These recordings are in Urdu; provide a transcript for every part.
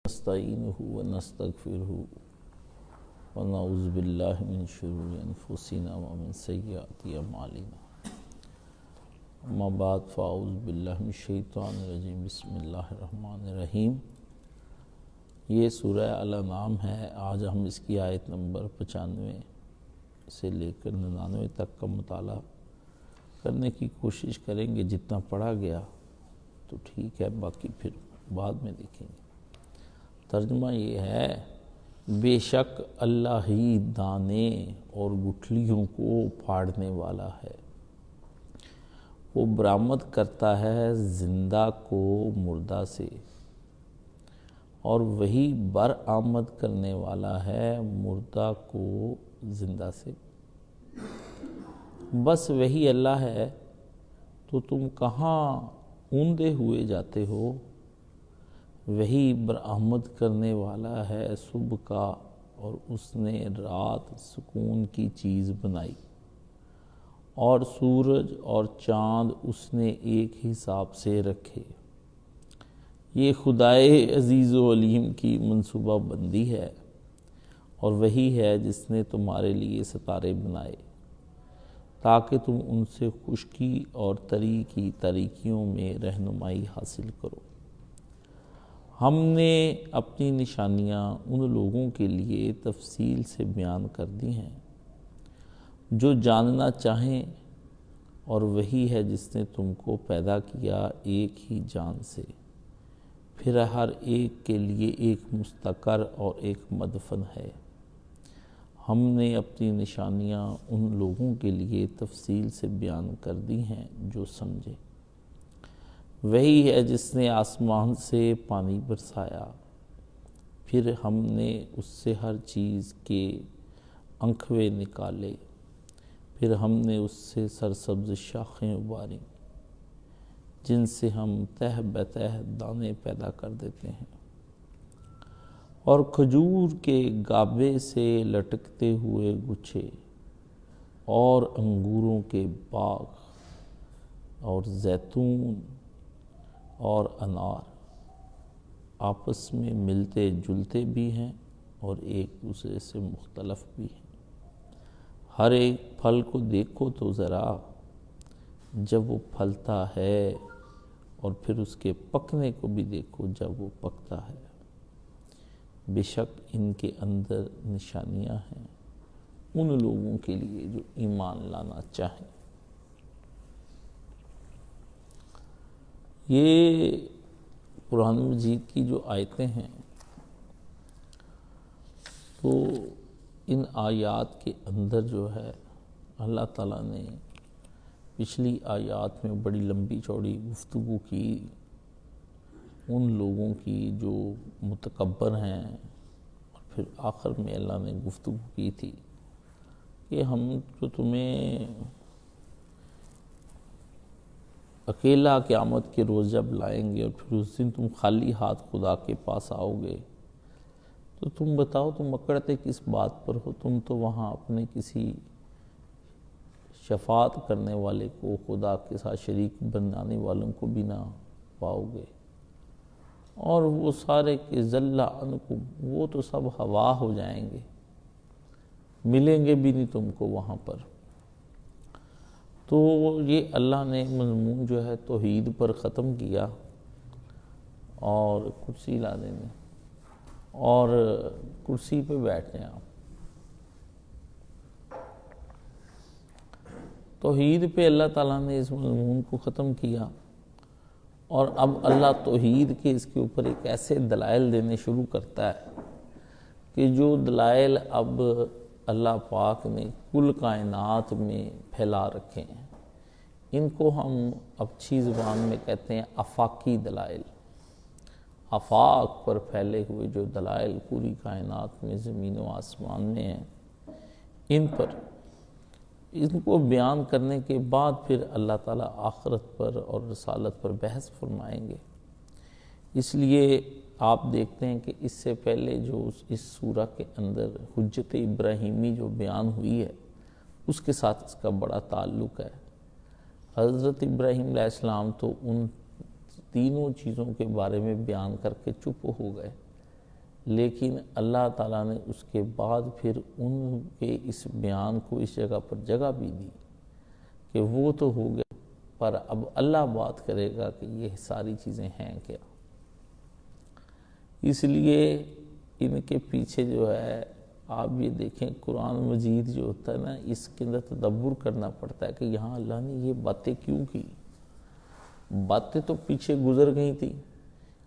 نستعینہ ونستغفرہ ونعوذ باللہ من شرور انفسنا ومن سیئات اعمالنا اما بعد فاعوذ باللہ من الشیطان الرجیم بسم اللہ الرحمن الرحیم۔ یہ سورہ الانعام ہے۔ آج ہم اس کی آیت نمبر 95 سے لے کر 99 تک کا مطالعہ کرنے کی کوشش کریں گے۔ جتنا پڑھا گیا تو ٹھیک ہے، باقی پھر بعد میں دیکھیں گے۔ ترجمہ یہ ہے، بے شک اللہ ہی دانے اور گٹھلیوں کو پھاڑنے والا ہے، وہ برآمد کرتا ہے زندہ کو مردہ سے، اور وہی برآمد کرنے والا ہے مردہ کو زندہ سے۔ بس وہی اللہ ہے، تو تم کہاں اوندے ہوئے جاتے ہو؟ وہی برآمد کرنے والا ہے صبح کا، اور اس نے رات سکون کی چیز بنائی، اور سورج اور چاند اس نے ایک حساب سے رکھے۔ یہ خدائے عزیز و علیم کی منصوبہ بندی ہے، اور وہی ہے جس نے تمہارے لیے ستارے بنائے تاکہ تم ان سے خشکی اور تری کی تاریکیوں میں رہنمائی حاصل کرو۔ ہم نے اپنی نشانیاں ان لوگوں کے لیے تفصیل سے بیان کر دی ہیں جو جاننا چاہیں، اور وہی ہے جس نے تم کو پیدا کیا ایک ہی جان سے، پھر ہر ایک کے لیے ایک مستقر اور ایک مدفن ہے۔ ہم نے اپنی نشانیاں ان لوگوں کے لیے تفصیل سے بیان کر دی ہیں جو سمجھے۔ وہی ہے جس نے آسمان سے پانی برسایا، پھر ہم نے اس سے ہر چیز کے انکھوے نکالے، پھر ہم نے اس سے سرسبز شاخیں اباریں جن سے ہم تہ بتہ دانے پیدا کر دیتے ہیں، اور کھجور کے گابے سے لٹکتے ہوئے گچھے، اور انگوروں کے باغ، اور زیتون اور انار آپس میں ملتے جلتے بھی ہیں اور ایک دوسرے سے مختلف بھی ہیں۔ ہر ایک پھل کو دیکھو تو ذرا جب وہ پھلتا ہے، اور پھر اس کے پکنے کو بھی دیکھو جب وہ پکتا ہے۔ بے شک ان کے اندر نشانیاں ہیں ان لوگوں کے لیے جو ایمان لانا چاہیں۔ یہ قرآن مجید کی جو آیتیں ہیں، تو ان آیات کے اندر جو ہے اللہ تعالیٰ نے پچھلی آیات میں بڑی لمبی چوڑی گفتگو کی ان لوگوں کی جو متکبر ہیں، اور پھر آخر میں اللہ نے گفتگو کی تھی کہ ہم جو تمہیں اکیلا قیامت کے روز جب لائیں گے، اور پھر اس دن تم خالی ہاتھ خدا کے پاس آؤ گے، تو تم بتاؤ تم اکڑتے کس بات پر ہو؟ تم تو وہاں اپنے کسی شفاعت کرنے والے کو، خدا کے ساتھ شریک بنانے والوں کو بھی نہ پاؤ گے، اور وہ سارے کے ذل عنکم، وہ تو سب ہوا ہو جائیں گے، ملیں گے بھی نہیں تم کو وہاں پر۔ تو یہ اللہ نے مضمون جو ہے توحید پر ختم کیا، اور کرسی لا دیں، اور کرسی پہ بیٹھ جائیں آپ۔ توحید پہ اللہ تعالیٰ نے اس مضمون کو ختم کیا، اور اب اللہ توحید کے اس کے اوپر ایک ایسے دلائل دینے شروع کرتا ہے کہ جو دلائل اب اللہ پاک نے کل کائنات میں پھیلا رکھے ہیں۔ ان کو ہم اچھی زبان میں کہتے ہیں آفاقی دلائل۔ آفاق پر پھیلے ہوئے جو دلائل پوری کائنات میں زمین و آسمان میں ہیں، ان کو بیان کرنے کے بعد پھر اللہ تعالیٰ آخرت پر اور رسالت پر بحث فرمائیں گے۔ اس لیے آپ دیکھتے ہیں کہ اس سے پہلے جو اس سورہ کے اندر حجت ابراہیمی جو بیان ہوئی ہے، اس کے ساتھ اس کا بڑا تعلق ہے۔ حضرت ابراہیم علیہ السلام تو ان تینوں چیزوں کے بارے میں بیان کر کے چپ ہو گئے لیکن اللہ تعالیٰ نے اس کے بعد پھر ان کے اس بیان کو اس جگہ پر جگہ بھی دی کہ وہ تو ہو گئے، پر اب اللہ بات کرے گا کہ یہ ساری چیزیں ہیں کیا۔ اس لیے ان کے پیچھے جو ہے آپ یہ دیکھیں، قرآن مجید جو ہوتا ہے نا، اس کے اندر تدبر کرنا پڑتا ہے کہ یہاں اللہ نے یہ باتیں کیوں کی۔ باتیں تو پیچھے گزر گئی تھی،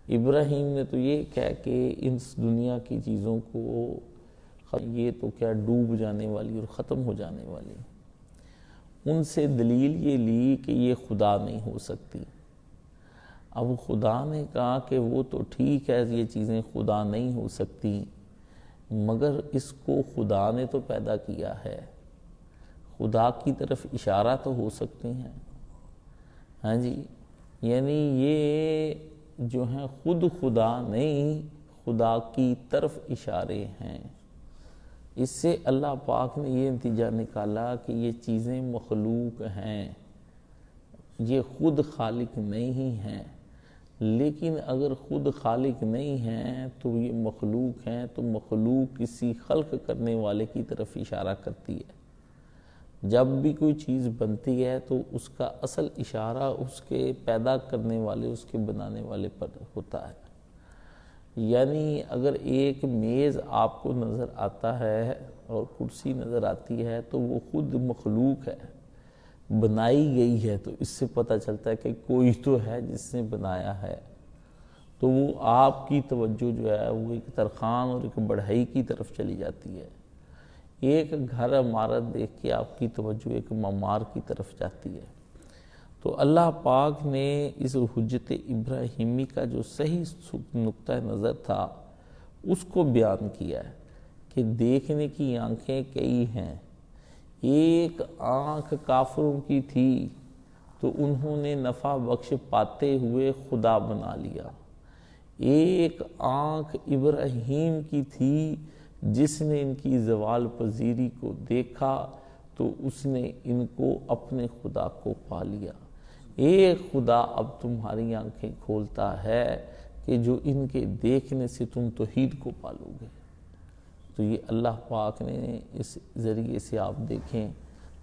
ابراہیم نے تو یہ کہہ کہ اس دنیا کی چیزوں کو یہ تو کیا ڈوب جانے والی اور ختم ہو جانے والی، ان سے دلیل یہ لی کہ یہ خدا نہیں ہو سکتی۔ اب خدا نے کہا کہ وہ تو ٹھیک ہے، یہ چیزیں خدا نہیں ہو سکتی، مگر اس کو خدا نے تو پیدا کیا ہے، خدا کی طرف اشارہ تو ہو سکتے ہیں۔ ہاں جی، یعنی یہ جو ہیں خود خدا نہیں، خدا کی طرف اشارے ہیں۔ اس سے اللہ پاک نے یہ نتیجہ نکالا کہ یہ چیزیں مخلوق ہیں، یہ خود خالق نہیں ہیں۔ لیکن اگر خود خالق نہیں ہیں تو یہ مخلوق ہیں، تو مخلوق کسی خلق کرنے والے کی طرف اشارہ کرتی ہے۔ جب بھی کوئی چیز بنتی ہے تو اس کا اصل اشارہ اس کے پیدا کرنے والے، اس کے بنانے والے پر ہوتا ہے۔ یعنی اگر ایک میز آپ کو نظر آتا ہے اور کرسی نظر آتی ہے تو وہ خود مخلوق ہے، بنائی گئی ہے، تو اس سے پتہ چلتا ہے کہ کوئی تو ہے جس نے بنایا ہے۔ تو وہ آپ کی توجہ جو ہے وہ ایک ترخان اور ایک بڑھئی کی طرف چلی جاتی ہے۔ ایک گھر عمارت دیکھ کے آپ کی توجہ ایک معمار کی طرف جاتی ہے۔ تو اللہ پاک نے اس حجت ابراہیمی کا جو صحیح نقطہ نظر تھا اس کو بیان کیا ہے کہ دیکھنے کی آنکھیں کئی ہیں۔ ایک آنکھ کافروں کی تھی تو انہوں نے نفع بخش پاتے ہوئے خدا بنا لیا۔ ایک آنکھ ابراہیم کی تھی جس نے ان کی زوال پذیری کو دیکھا تو اس نے ان کو اپنے خدا کو پا لیا۔ ایک خدا اب تمہاری آنکھیں کھولتا ہے کہ جو ان کے دیکھنے سے تم توحید کو پالو گے۔ تو یہ اللہ پاک نے اس ذریعے سے آپ دیکھیں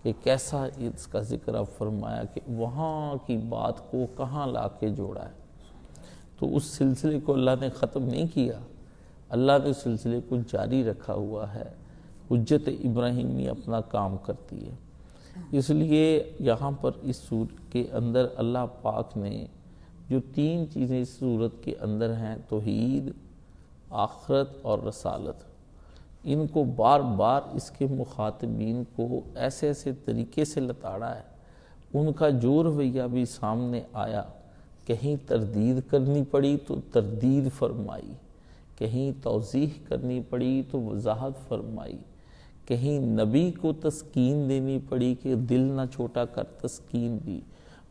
کہ کیسا اس کا ذکر اب فرمایا کہ وہاں کی بات کو کہاں لا کے جوڑا ہے۔ تو اس سلسلے کو اللہ نے ختم نہیں کیا، اللہ نے سلسلے کو جاری رکھا ہوا ہے۔ حجت ابراہیمی اپنا کام کرتی ہے۔ اس لیے یہاں پر اس سورت کے اندر اللہ پاک نے جو تین چیزیں اس سورت کے اندر ہیں، توحید، آخرت اور رسالت، ان کو بار بار اس کے مخاطبین کو ایسے ایسے طریقے سے لتاڑا ہے۔ ان کا جو رویہ بھی سامنے آیا، کہیں تردید کرنی پڑی تو تردید فرمائی، کہیں توضیح کرنی پڑی تو وضاحت فرمائی، کہیں نبی کو تسکین دینی پڑی کہ دل نہ چھوٹا کر تسکین دی،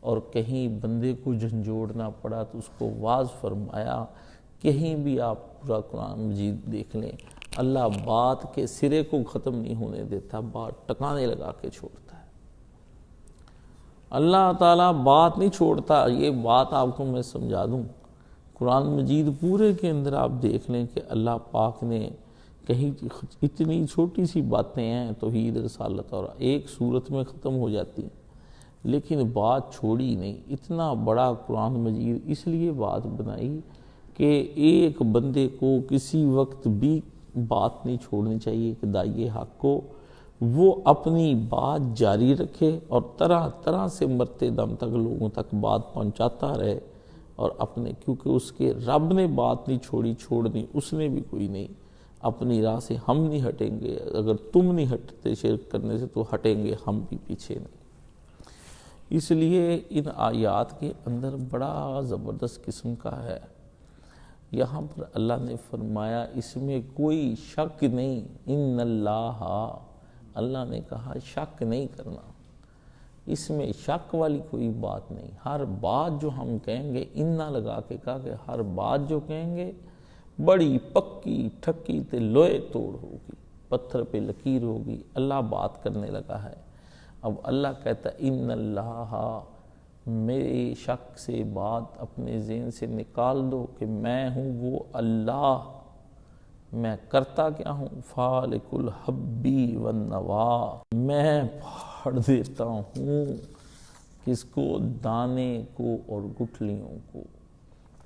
اور کہیں بندے کو جھنجھوڑنا پڑا تو اس کو واعظ فرمایا۔ کہیں بھی آپ پورا قرآن مجید دیکھ لیں، اللہ بات کے سرے کو ختم نہیں ہونے دیتا، بات ٹکانے لگا کے چھوڑتا ہے۔ اللہ تعالیٰ بات نہیں چھوڑتا۔ یہ بات آپ کو میں سمجھا دوں، قرآن مجید پورے کے اندر آپ دیکھ لیں کہ اللہ پاک نے کہیں اتنی چھوٹی سی باتیں ہیں، توحید، رسالت، اور ایک صورت میں ختم ہو جاتی ہیں، لیکن بات چھوڑی نہیں۔ اتنا بڑا قرآن مجید اس لیے بات بنائی کہ ایک بندے کو کسی وقت بھی بات نہیں چھوڑنی چاہیے کہ داعی حق کو وہ اپنی بات جاری رکھے اور طرح طرح سے مرتے دم تک لوگوں تک بات پہنچاتا رہے، اور اپنے کیونکہ اس کے رب نے بات نہیں چھوڑنی اس نے بھی کوئی نہیں۔ اپنی راہ سے ہم نہیں ہٹیں گے، اگر تم نہیں ہٹتے شرک کرنے سے تو ہٹیں گے ہم بھی پیچھے نہیں۔ اس لیے ان آیات کے اندر بڑا زبردست قسم کا ہے۔ یہاں پر اللہ نے فرمایا اس میں کوئی شک نہیں، ان اللہ نے کہا شک نہیں کرنا، اس میں شک والی کوئی بات نہیں۔ ہر بات جو ہم کہیں گے، انہ لگا کے کہا کہ ہر بات جو کہیں گے بڑی پکی ٹھکی تے لوہے توڑ ہوگی، پتھر پہ لکیر ہوگی۔ اللہ بات کرنے لگا ہے۔ اب اللہ کہتا ہے ان اللہ، میرے شک سے بات اپنے ذہن سے نکال دو کہ میں ہوں وہ اللہ میں کرتا کیا ہوں؟ فالق الحبی والنوا، میں پھاڑ دیتا ہوں کس کو؟ دانے کو اور گٹھلیوں کو۔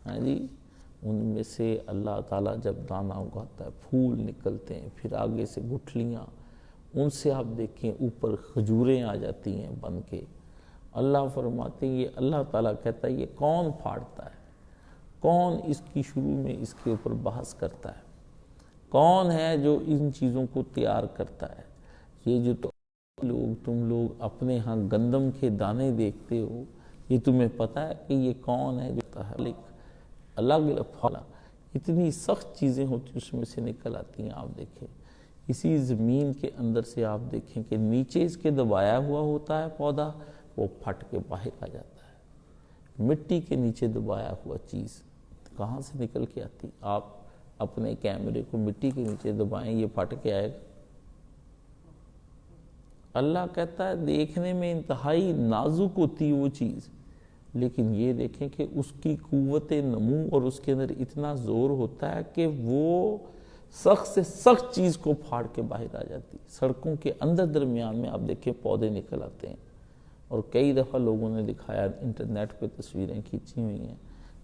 ہاں جی، ان میں سے اللہ تعالیٰ جب دانہ اگاتا ہے پھول نکلتے ہیں، پھر آگے سے گٹھلیاں، ان سے آپ دیکھیں اوپر کھجوریں آ جاتی ہیں بن کے۔ اللہ فرماتے ہیں، یہ اللہ تعالیٰ کہتا ہے یہ کون پھاڑتا ہے؟ کون اس کی شروع میں اس کے اوپر بحث کرتا ہے؟ کون ہے جو ان چیزوں کو تیار کرتا ہے؟ یہ جو تم لوگ اپنے ہاں گندم کے دانے دیکھتے ہو، یہ تمہیں پتہ ہے کہ یہ کون ہے جو الگ الگ پھلا، اتنی سخت چیزیں ہوتی اس میں سے نکل آتی ہیں۔ آپ دیکھیں اسی زمین کے اندر سے آپ دیکھیں کہ نیچے اس کے دبایا ہوا ہوتا ہے پودا، وہ پھٹ کے باہر آ جاتا ہے۔ مٹی کے نیچے دبایا ہوا چیز کہاں سے نکل کے آتی؟ آپ اپنے کیمرے کو مٹی کے نیچے دبائیں، یہ پھٹ کے آئے گا؟ اللہ کہتا ہے دیکھنے میں انتہائی نازک ہوتی وہ چیز، لیکن یہ دیکھیں کہ اس کی قوت نمو اور اس کے اندر اتنا زور ہوتا ہے کہ وہ سخت سے سخت چیز کو پھاڑ کے باہر آ جاتی۔ سڑکوں کے اندر درمیان میں آپ دیکھیں پودے نکل آتے ہیں، اور کئی دفعہ لوگوں نے دکھایا، انٹرنیٹ پہ تصویریں کھینچی ہوئی ہیں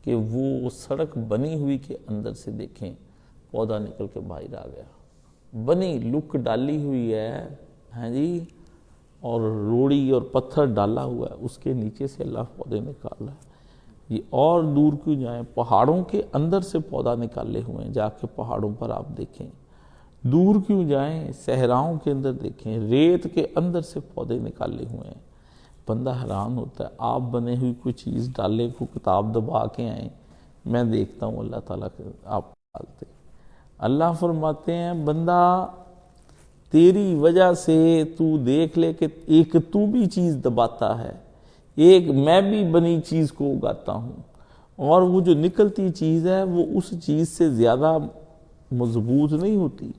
کہ وہ سڑک بنی ہوئی کے اندر سے دیکھیں پودا نکل کے باہر آ گیا، بنی لک ڈالی ہوئی ہے، ہاں جی، اور روڑی اور پتھر ڈالا ہوا ہے، اس کے نیچے سے اللہ پودے نکال رہا ہے۔ یہ اور دور کیوں جائیں، پہاڑوں کے اندر سے پودا نکالے ہوئے ہیں، جا کے پہاڑوں پر آپ دیکھیں۔ دور کیوں جائیں، صحراؤں کے اندر دیکھیں، ریت کے اندر سے پودے نکالے ہوئے ہیں۔ بندہ حیران ہوتا ہے، آپ بنے ہوئی کوئی چیز ڈالے کو کتاب دبا کے آئیں، میں دیکھتا ہوں اللہ تعالیٰ کے آپ ڈالتے۔ اللہ فرماتے ہیں بندہ تیری وجہ سے تو دیکھ لے کہ ایک تو بھی چیز دباتا ہے، ایک میں بھی بنی چیز کو اگاتا ہوں، اور وہ جو نکلتی چیز ہے وہ اس چیز سے زیادہ مضبوط نہیں ہوتی۔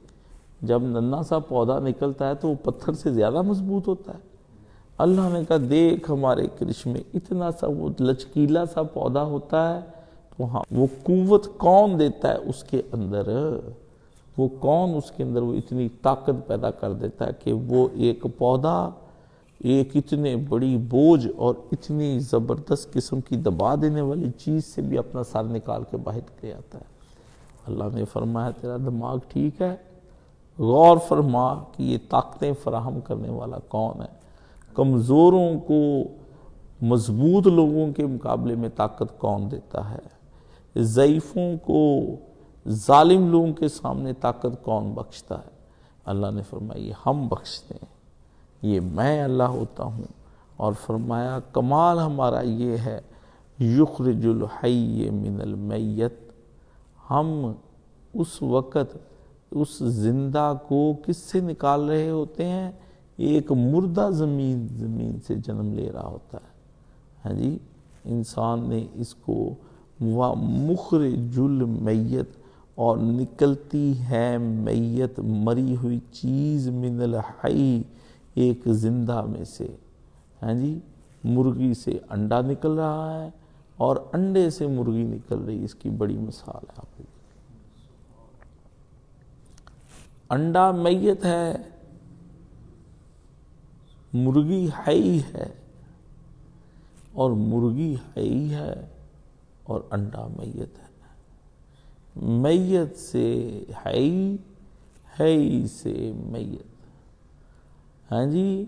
جب ننھا سا پودا نکلتا ہے تو وہ پتھر سے زیادہ مضبوط ہوتا ہے۔ اللہ نے کہا دیکھ ہمارے کرشمے، اتنا سا وہ لچکیلا سا پودا ہوتا ہے، تو ہاں وہ قوت کون دیتا ہے اس کے اندر؟ وہ کون اس کے اندر وہ اتنی طاقت پیدا کر دیتا ہے کہ وہ ایک پودا ایک اتنے بڑی بوجھ اور اتنی زبردست قسم کی دبا دینے والی چیز سے بھی اپنا سر نکال کے باہر لے آتا ہے۔ اللہ نے فرمایا تیرا دماغ ٹھیک ہے؟ غور فرما کہ یہ طاقتیں فراہم کرنے والا کون ہے؟ کمزوروں کو مضبوط لوگوں کے مقابلے میں طاقت کون دیتا ہے؟ ضعیفوں کو ظالم لوگوں کے سامنے طاقت کون بخشتا ہے؟ اللہ نے فرمایا یہ ہم بخشتے ہیں، یہ میں اللہ ہوتا ہوں۔ اور فرمایا کمال ہمارا یہ ہے، یخرج الحی من المیت، ہم اس وقت اس زندہ کو کس سے نکال رہے ہوتے ہیں؟ ایک مردہ زمین سے جنم لے رہا ہوتا ہے۔ ہاں جی، انسان نے اس کو مخرج المیت، اور نکلتی ہے میت مری ہوئی چیز من الحی، ایک زندہ میں سے۔ ہاں جی، مرغی سے انڈا نکل رہا ہے اور انڈے سے مرغی نکل رہی، اس کی بڑی مثال ہے آپ کو۔ انڈا میت ہے، مرغی حی ہے، اور مرغی حی ہے اور انڈا میت ہے۔ میت سے حی، حی سے میت۔ ہاں جی،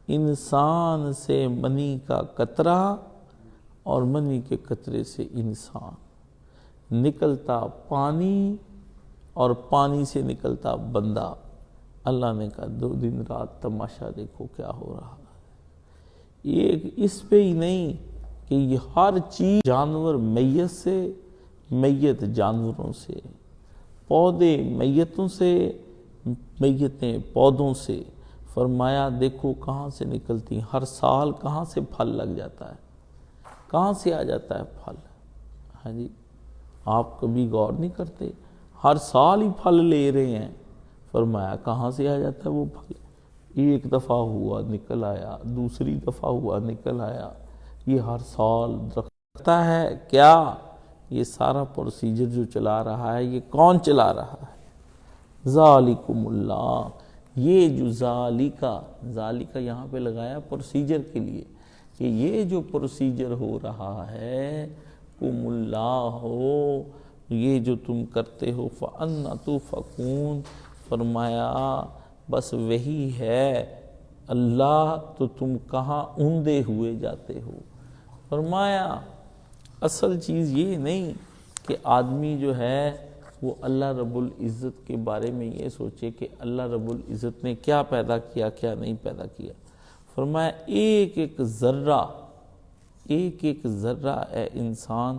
انسان سے منی کا قطرہ اور منی کے قطرے سے انسان، نکلتا پانی اور پانی سے نکلتا بندہ۔ اللہ نے کہا 2 دن رات تماشا دیکھو کیا ہو رہا ہے۔ ایک اس پہ ہی نہیں کہ یہ ہر چیز، جانور میت سے، میت جانوروں سے، پودے میتوں سے، میتیں پودوں سے۔ فرمایا دیکھو کہاں سے نکلتی، ہر سال کہاں سے پھل لگ جاتا ہے، کہاں سے آ جاتا ہے پھل۔ ہاں جی، آپ کبھی غور نہیں کرتے، ہر سال ہی پھل لے رہے ہیں۔ فرمایا کہاں سے آ جاتا ہے وہ پھل؟ ایک دفعہ ہوا نکل آیا، دوسری دفعہ ہوا نکل آیا، یہ ہر سال رکھتا ہے کیا؟ یہ سارا پروسیجر جو چلا رہا ہے یہ کون چلا رہا ہے؟ ذالکم اللہ، یہ جو ذالکہ یہاں پہ لگایا پروسیجر کے لیے کہ یہ جو پروسیجر ہو رہا ہے کم اللہ ہو، یہ جو تم کرتے ہو فَأَنَّ تُؤْفَكُونَ، فرمایا بس وہی ہے اللہ، تو تم کہاں اوندے ہوئے جاتے ہو۔ فرمایا اصل چیز یہ نہیں کہ آدمی جو ہے وہ اللہ رب العزت کے بارے میں یہ سوچے کہ اللہ رب العزت نے کیا پیدا کیا کیا نہیں پیدا کیا۔ فرمایا ایک ایک ذرہ اے انسان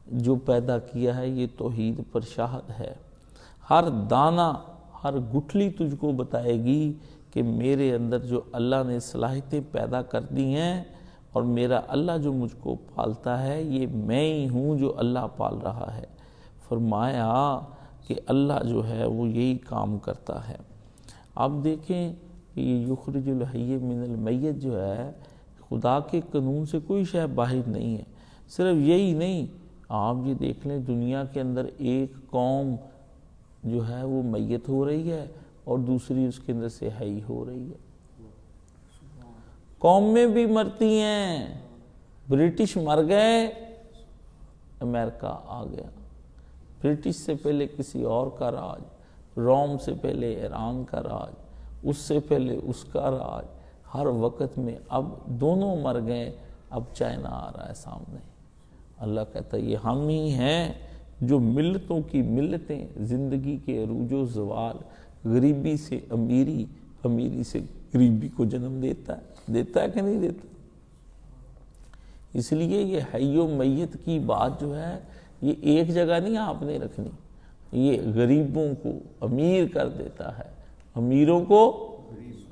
جو پیدا کیا ہے یہ توحید پر شاہد ہے۔ ہر دانہ، ہر گٹھلی تجھ کو بتائے گی کہ میرے اندر جو اللہ نے صلاحیتیں پیدا کر دی ہیں اور میرا اللہ جو مجھ کو پالتا ہے یہ میں ہی ہوں جو اللہ پال رہا ہے۔ فرمایا کہ اللہ جو ہے وہ یہی کام کرتا ہے۔ آپ دیکھیں کہ یہ یخرج الحی من المیت جو ہے خدا کے قانون سے کوئی شے باہر نہیں ہے۔ صرف یہی نہیں، آپ یہ دیکھ لیں دنیا کے اندر ایک قوم جو ہے وہ میت ہو رہی ہے اور دوسری اس کے اندر سے حی ہو رہی ہے۔ قومیں بھی مرتی ہیں، برٹش مر گئے، امریکہ آ گیا، برٹش سے پہلے کسی اور کا راج، روم سے پہلے ایران کا راج، اس سے پہلے اس کا راج، ہر وقت میں اب دونوں مر گئے، اب چائنا آ رہا ہے سامنے۔ اللہ کہتا ہے یہ ہم ہی ہیں جو ملتوں کی ملتیں، زندگی کے عروج و زوال، غریبی سے امیری، امیری سے غریبی کو جنم دیتا ہے کہ نہیں دیتا؟ اس لیے یہ حی و میت کی بات جو ہے یہ ایک جگہ نہیں آپ نے رکھنی، یہ غریبوں کو امیر کر دیتا ہے، امیروں کو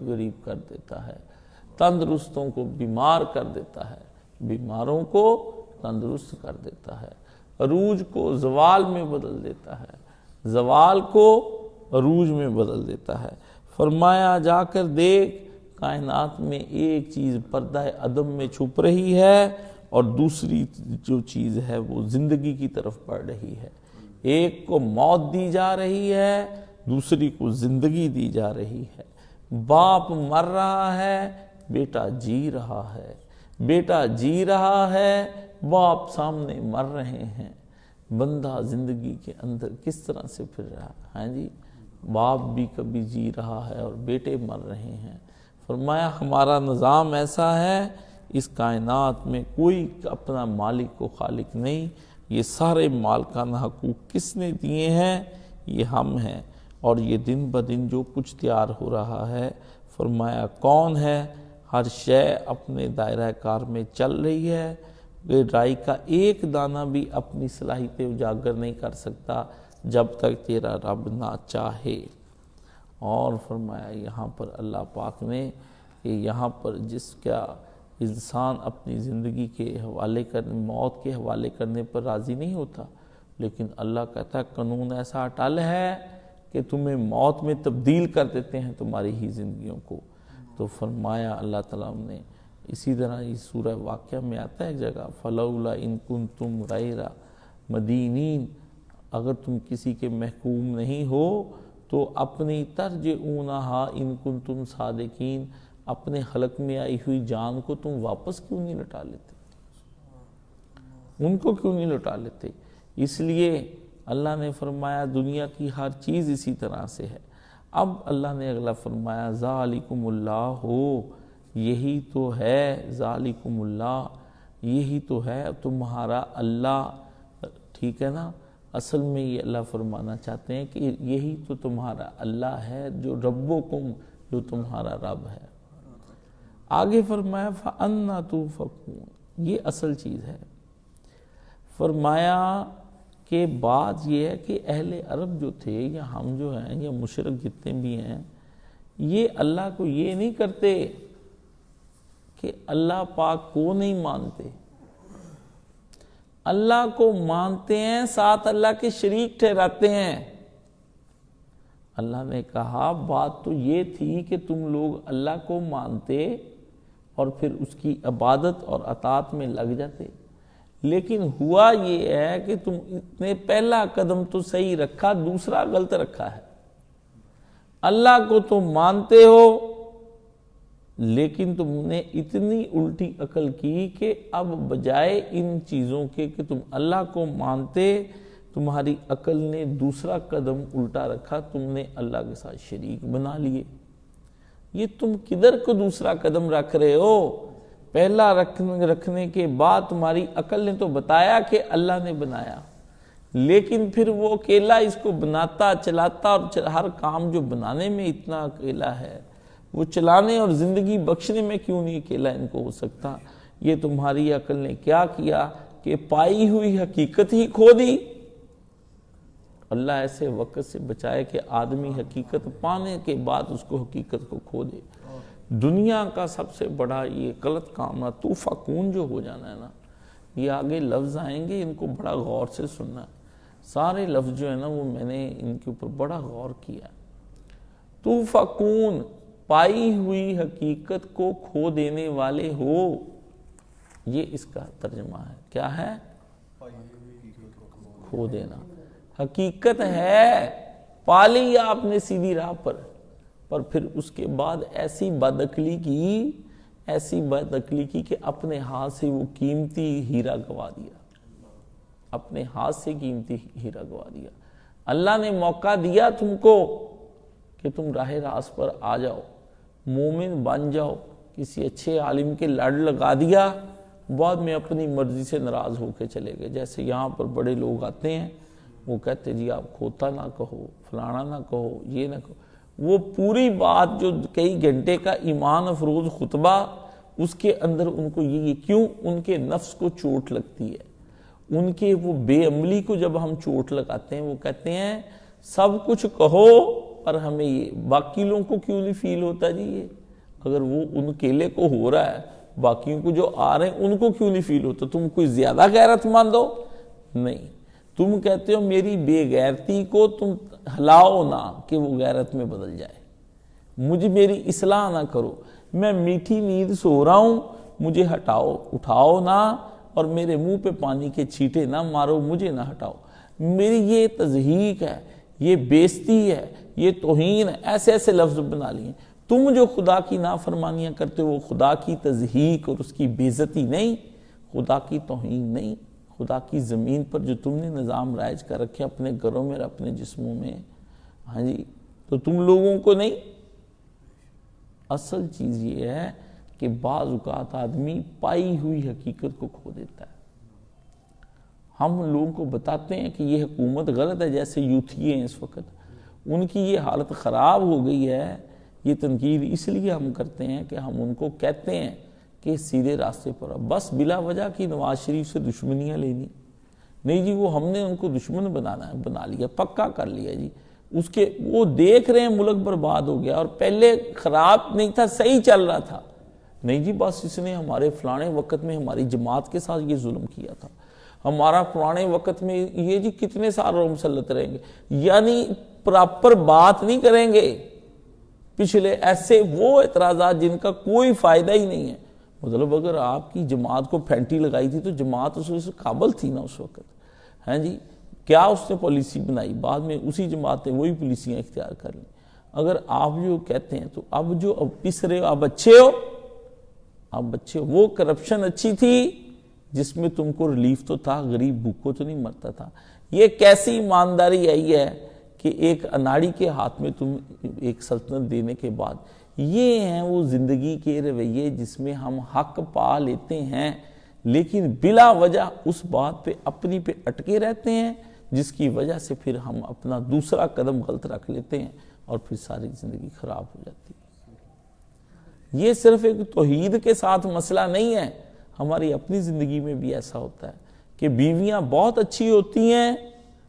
غریب کر دیتا ہے، تندرستوں کو بیمار کر دیتا ہے، بیماروں کو تندرست کر دیتا ہے، عروج کو زوال میں بدل دیتا ہے، زوال کو عروج میں بدل دیتا ہے۔ فرمایا جا کر دیکھ کائنات میں ایک چیز پردہ عدم میں چھپ رہی ہے اور دوسری جو چیز ہے وہ زندگی کی طرف بڑھ رہی ہے۔ ایک کو موت دی جا رہی ہے، دوسری کو زندگی دی جا رہی ہے۔ باپ مر رہا ہے، بیٹا جی رہا ہے، بیٹا جی رہا ہے، باپ سامنے مر رہے ہیں۔ بندہ زندگی کے اندر کس طرح سے پھر رہا ہے؟ ہاں جی، باپ بھی کبھی جی رہا ہے اور بیٹے مر رہے ہیں۔ فرمایا ہمارا نظام ایسا ہے، اس کائنات میں کوئی اپنا مالک و خالق نہیں، یہ سارے مالکان حقوق کس نے دیے ہیں؟ یہ ہم ہیں۔ اور یہ دن بدن جو کچھ تیار ہو رہا ہے، فرمایا کون ہے؟ ہر شے اپنے دائرہ کار میں چل رہی ہے، رائی کا ایک دانہ بھی اپنی صلاحیتیں اجاگر نہیں کر سکتا جب تک تیرا رب نہ چاہے۔ اور فرمایا یہاں پر اللہ پاک نے کہ یہاں پر جس کا انسان اپنی زندگی کے حوالے کرنے، موت کے حوالے کرنے پر راضی نہیں ہوتا، لیکن اللہ کہتا ہے قانون ایسا اٹل ہے کہ تمہیں موت میں تبدیل کر دیتے ہیں تمہاری ہی زندگیوں کو۔ تو فرمایا اللہ تعالیٰ نے اسی طرح اس سورہ واقعہ میں آتا ہے ایک جگہ فَلَوْلَا إِن كُنتُمْ غَيْرَ مَدِينِينَ، اگر تم کسی کے محکوم نہیں ہو تو اپنی ترجعونہا إِن كُنتُمْ صادقین، اپنے خلق میں آئی ہوئی جان کو تم واپس کیوں نہیں لوٹا لیتے؟ ان کو کیوں نہیں لوٹا لیتے؟ اس لیے اللہ نے فرمایا دنیا کی ہر چیز اسی طرح سے ہے۔ اب اللہ نے اگلا فرمایا ذالکم اللہ ہو، یہی تو ہے، ذالکم اللہ یہی تو ہے تمہارا اللہ، ٹھیک ہے نا؟ اصل میں یہ اللہ فرمانا چاہتے ہیں کہ یہی تو تمہارا اللہ ہے جو ربکم، جو تمہارا رب ہے۔ آگے فرمایا فَأَنَّا تُؤْفَكُونَ، یہ اصل چیز ہے۔ فرمایا کہ بات یہ ہے کہ اہل عرب جو تھے یا ہم جو ہیں یا مشرک جتنے بھی ہیں، یہ اللہ کو یہ نہیں کرتے کہ اللہ پاک کو نہیں مانتے، اللہ کو مانتے ہیں، ساتھ اللہ کے شریک ٹھہراتے ہیں۔ اللہ نے کہا بات تو یہ تھی کہ تم لوگ اللہ کو مانتے اور پھر اس کی عبادت اور اطاعت میں لگ جاتے، لیکن ہوا یہ ہے کہ تم نے پہلا قدم تو صحیح رکھا، دوسرا غلط رکھا ہے۔ اللہ کو تم مانتے ہو لیکن تم نے اتنی الٹی عقل کی کہ اب بجائے ان چیزوں کے کہ تم اللہ کو مانتے، تمہاری عقل نے دوسرا قدم الٹا رکھا، تم نے اللہ کے ساتھ شریک بنا لیے۔ یہ تم کدھر کو دوسرا قدم رکھ رہے ہو؟ پہلا رکھنے کے بعد تمہاری عقل نے تو بتایا کہ اللہ نے بنایا، لیکن پھر وہ اکیلا اس کو بناتا چلاتا، اور ہر کام جو بنانے میں اتنا اکیلا ہے وہ چلانے اور زندگی بخشنے میں کیوں نہیں اکیلا ان کو ہو سکتا؟ یہ تمہاری عقل نے کیا کیا کہ پائی ہوئی حقیقت ہی کھو دی۔ اللہ ایسے وقت سے بچائے کہ آدمی حقیقت پانے کے بعد اس کو حقیقت کو کھو دے۔ دنیا کا سب سے بڑا یہ غلط کام ہے، توفقون جو ہو جانا ہے نا، یہ آگے لفظ آئیں گے، ان کو بڑا غور سے سننا ہے۔ سارے لفظ جو ہے نا وہ میں نے ان کے اوپر بڑا غور کیا۔ توفقون، پائی ہوئی حقیقت کو کھو دینے والے ہو، یہ اس کا ترجمہ ہے۔ کیا ہے؟ کھو دینا۔ حقیقت ہے، پالی آپ نے سیدھی راہ پر پھر اس کے بعد ایسی بدعقلی کی کہ اپنے ہاتھ سے وہ قیمتی ہیرا گوا دیا، اپنے ہاتھ سے قیمتی ہیرا گوا دیا۔ اللہ نے موقع دیا تم کو کہ تم راہ راست پر آ جاؤ، مومن بن جاؤ، کسی اچھے عالم کے لڑ لگا دیا، بعد میں اپنی مرضی سے ناراض ہو کے چلے گئے۔ جیسے یہاں پر بڑے لوگ آتے ہیں، وہ کہتے جی آپ کھوتا نہ کہو، فلانا نہ کہو، یہ نہ کہو۔ وہ پوری بات جو کئی گھنٹے کا ایمان افروز خطبہ، اس کے اندر ان کو یہ کیوں؟ ان کے نفس کو چوٹ لگتی ہے، ان کے وہ بے عملی کو جب ہم چوٹ لگاتے ہیں، وہ کہتے ہیں سب کچھ کہو پر ہمیں یہ باقی لوگوں کو کیوں نہیں فیل ہوتا جی؟ یہ اگر وہ ان اکیلے کو ہو رہا ہے، باقیوں کو جو آ رہے ہیں ان کو کیوں نہیں فیل ہوتا؟ تم کوئی زیادہ غیرت مند ہو؟ نہیں، تم کہتے ہو میری بے غیرتی کو تم ہلاؤ نہ کہ وہ غیرت میں بدل جائے، میری اصلاح نہ کرو، میں میٹھی نیند سو رہا ہوں، مجھے اٹھاؤ نہ، اور میرے منہ پہ پانی کے چھینٹے نہ مارو، مجھے نہ ہٹاؤ۔ میری یہ تضحیق ہے، یہ بےزتی ہے، یہ توہین ہے، ایسے لفظ بنا لیے۔ تم جو خدا کی نافرمانیاں کرتے ہو، وہ خدا کی تضحیق اور اس کی بےزتی نہیں، خدا کی توہین نہیں، خدا کی زمین پر جو تم نے نظام رائج کر رکھے اپنے گھروں میں اور اپنے جسموں میں، ہاں جی، تو تم لوگوں کو نہیں۔ اصل چیز یہ ہے کہ بعض اوقات آدمی پائی ہوئی حقیقت کو کھو دیتا ہے۔ ہم لوگوں کو بتاتے ہیں کہ یہ حکومت غلط ہے، جیسے یوتھی ہیں اس وقت، ان کی یہ حالت خراب ہو گئی ہے۔ یہ تنقید اس لیے ہم کرتے ہیں کہ ہم ان کو کہتے ہیں کہ سیدھے راستے پر، بس بلا وجہ کی نواز شریف سے دشمنیاں لینی نہیں جی، وہ ہم نے ان کو دشمن بنا لیا، پکا کر لیا جی۔ اس کے وہ دیکھ رہے ہیں ملک برباد ہو گیا، اور پہلے خراب نہیں تھا، صحیح چل رہا تھا، نہیں جی بس اس نے ہمارے فلانے وقت میں ہماری جماعت کے ساتھ یہ ظلم کیا تھا، ہمارا پرانے وقت میں یہ جی کتنے سال اور مسلط رہیں گے، یعنی پراپر بات نہیں کریں گے۔ پچھلے ایسے وہ اعتراضات جن کا کوئی فائدہ ہی نہیں ہے، مطلب اگر آپ کی جماعت کو پھینٹی لگائی تھی تو جماعت اس قابل تھی نا اس وقت، ہیں جی، کیا اس نے پالیسی بنائی؟ بعد میں اسی جماعت نے وہی پالیسیاں اختیار کر لیں۔ اگر آپ جو کہتے ہیں تو اب جو پس رہے ہو، اب اچھے ہو، وہ کرپشن اچھی تھی جس میں تم کو ریلیف تو تھا، غریب بھوکو تو نہیں مرتا تھا۔ یہ کیسی ایمانداری آئی ہے کہ ایک اناڑی کے ہاتھ میں تم ایک سلطنت دینے کے بعد، یہ ہیں وہ زندگی کے رویے جس میں ہم حق پا لیتے ہیں لیکن بلا وجہ اس بات پہ اپنی پہ اٹکے رہتے ہیں، جس کی وجہ سے پھر ہم اپنا دوسرا قدم غلط رکھ لیتے ہیں اور پھر ساری زندگی خراب ہو جاتی ہے۔ یہ صرف ایک توحید کے ساتھ مسئلہ نہیں ہے، ہماری اپنی زندگی میں بھی ایسا ہوتا ہے کہ بیویاں بہت اچھی ہوتی ہیں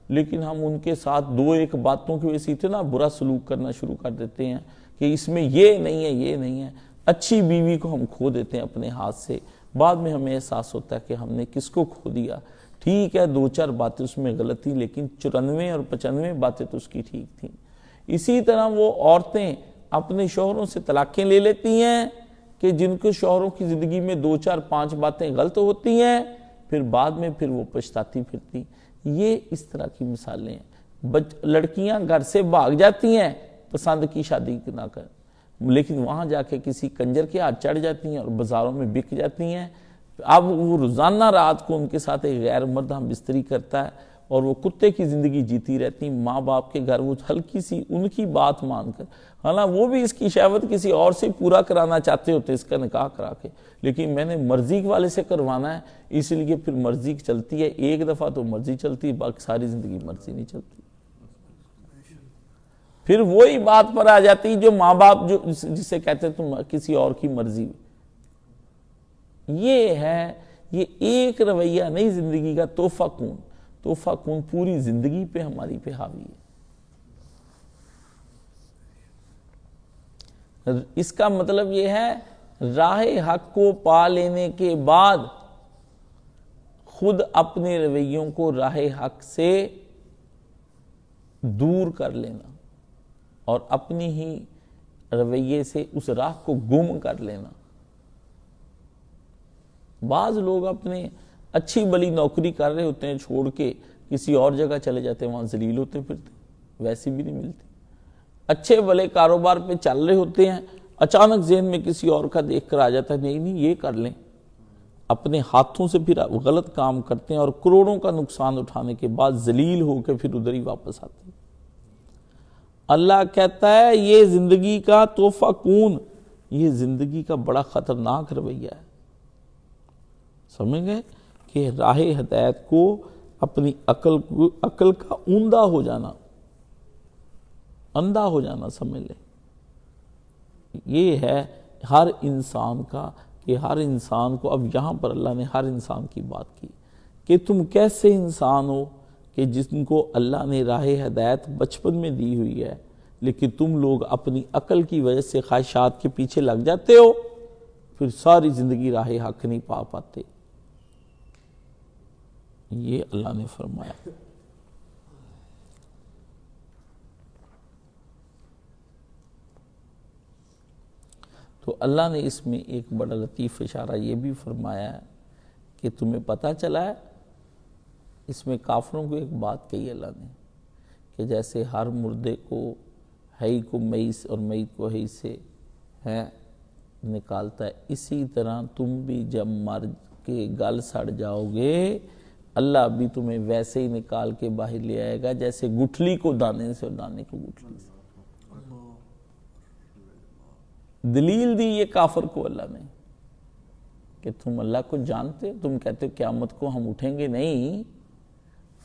لیکن ہم ان کے ساتھ دو ایک باتوں کی وجہ سے اتنا برا سلوک کرنا شروع کر دیتے ہیں کہ اس میں یہ نہیں ہے، یہ نہیں ہے۔ اچھی بیوی کو ہم کھو دیتے ہیں اپنے ہاتھ سے، بعد میں ہمیں احساس ہوتا ہے کہ ہم نے کس کو کھو دیا۔ ٹھیک ہے 2-4 باتیں اس میں غلط تھیں لیکن 94 اور 95 باتیں تو اس کی ٹھیک تھیں۔ اسی طرح وہ عورتیں اپنے شوہروں سے طلاقیں لے لیتی ہیں کہ جن کو شوہروں کی زندگی میں 2-4-5 باتیں غلط ہوتی ہیں، پھر بعد میں پھر وہ پچھتاتی پھرتی۔ یہ اس طرح کی مثالیں ہیں۔ لڑکیاں گھر سے بھاگ جاتی ہیں پسند کی شادی نہ کر، لیکن وہاں جا کے کسی کنجر کے ہاتھ چڑھ جاتی ہیں اور بازاروں میں بک جاتی ہیں. اب وہ روزانہ رات کو ان کے ساتھ ایک غیر مرد ہم بستری کرتا ہے اور وہ کتے کی زندگی جیتی رہتی. ماں باپ کے گھر وہ ہلکی سی ان کی بات مان کر، حالانکہ وہ بھی اس کی شہوت کسی اور سے پورا کرانا چاہتے ہوتے اس کا نکاح کرا کے، لیکن میں نے مرضی والے سے کروانا ہے، اس لیے پھر مرضی چلتی ہے. ایک دفعہ تو مرضی چلتی ہے، باقی ساری زندگی مرضی نہیں چلتی. پھر وہی بات پر آ جاتی جو ماں باپ جو جسے کہتے ہیں تم کسی اور کی مرضی. یہ ہے، یہ ایک رویہ نہیں زندگی کا. تحفہ کون پوری زندگی پہ ہماری پہ حاوی ہے. اس کا مطلب یہ ہے راہ حق کو پا لینے کے بعد خود اپنے رویوں کو راہ حق سے دور کر لینا اور اپنی ہی رویے سے اس راہ کو گم کر لینا. بعض لوگ اپنے اچھی بلی نوکری کر رہے ہوتے ہیں چھوڑ کے کسی اور جگہ چلے جاتے ہیں، وہاں ذلیل ہوتے پھرتے، ویسی بھی نہیں ملتی. اچھے بلے کاروبار پہ چل رہے ہوتے ہیں، اچانک ذہن میں کسی اور کا دیکھ کر آ جاتا ہے نہیں یہ کر لیں، اپنے ہاتھوں سے پھر غلط کام کرتے ہیں اور کروڑوں کا نقصان اٹھانے کے بعد ذلیل ہو کے پھر ادھر ہی واپس آتے ہیں. اللہ کہتا ہے یہ زندگی کا تحفہ کون، یہ زندگی کا بڑا خطرناک رویہ ہے. سمجھ گئے کہ راہ ہدایت کو اپنی عقل کا اندھا ہو جانا سمجھ لے. یہ ہے ہر انسان کا، کہ ہر انسان کو، اب یہاں پر اللہ نے ہر انسان کی بات کی کہ تم کیسے انسان ہو کہ جن کو اللہ نے راہ ہدایت بچپن میں دی ہوئی ہے، لیکن تم لوگ اپنی عقل کی وجہ سے خواہشات کے پیچھے لگ جاتے ہو، پھر ساری زندگی راہ حق نہیں پا پاتے. یہ اللہ نے فرمایا. تو اللہ نے اس میں ایک بڑا لطیف اشارہ یہ بھی فرمایا ہے کہ تمہیں پتہ چلا ہے، اس میں کافروں کو ایک بات کہی اللہ نے کہ جیسے ہر مردے کو حی کو میت اور میت کو حی سے نکالتا ہے، اسی طرح تم بھی جب مر کے گل سڑ جاؤ گے اللہ بھی تمہیں ویسے ہی نکال کے باہر لے آئے گا جیسے گٹھلی کو دانے سے اور دانے کو گٹھلی سے. دلیل دی یہ کافر کو اللہ نے کہ تم اللہ کو جانتے، تم کہتے ہو قیامت کو ہم اٹھیں گے. نہیں،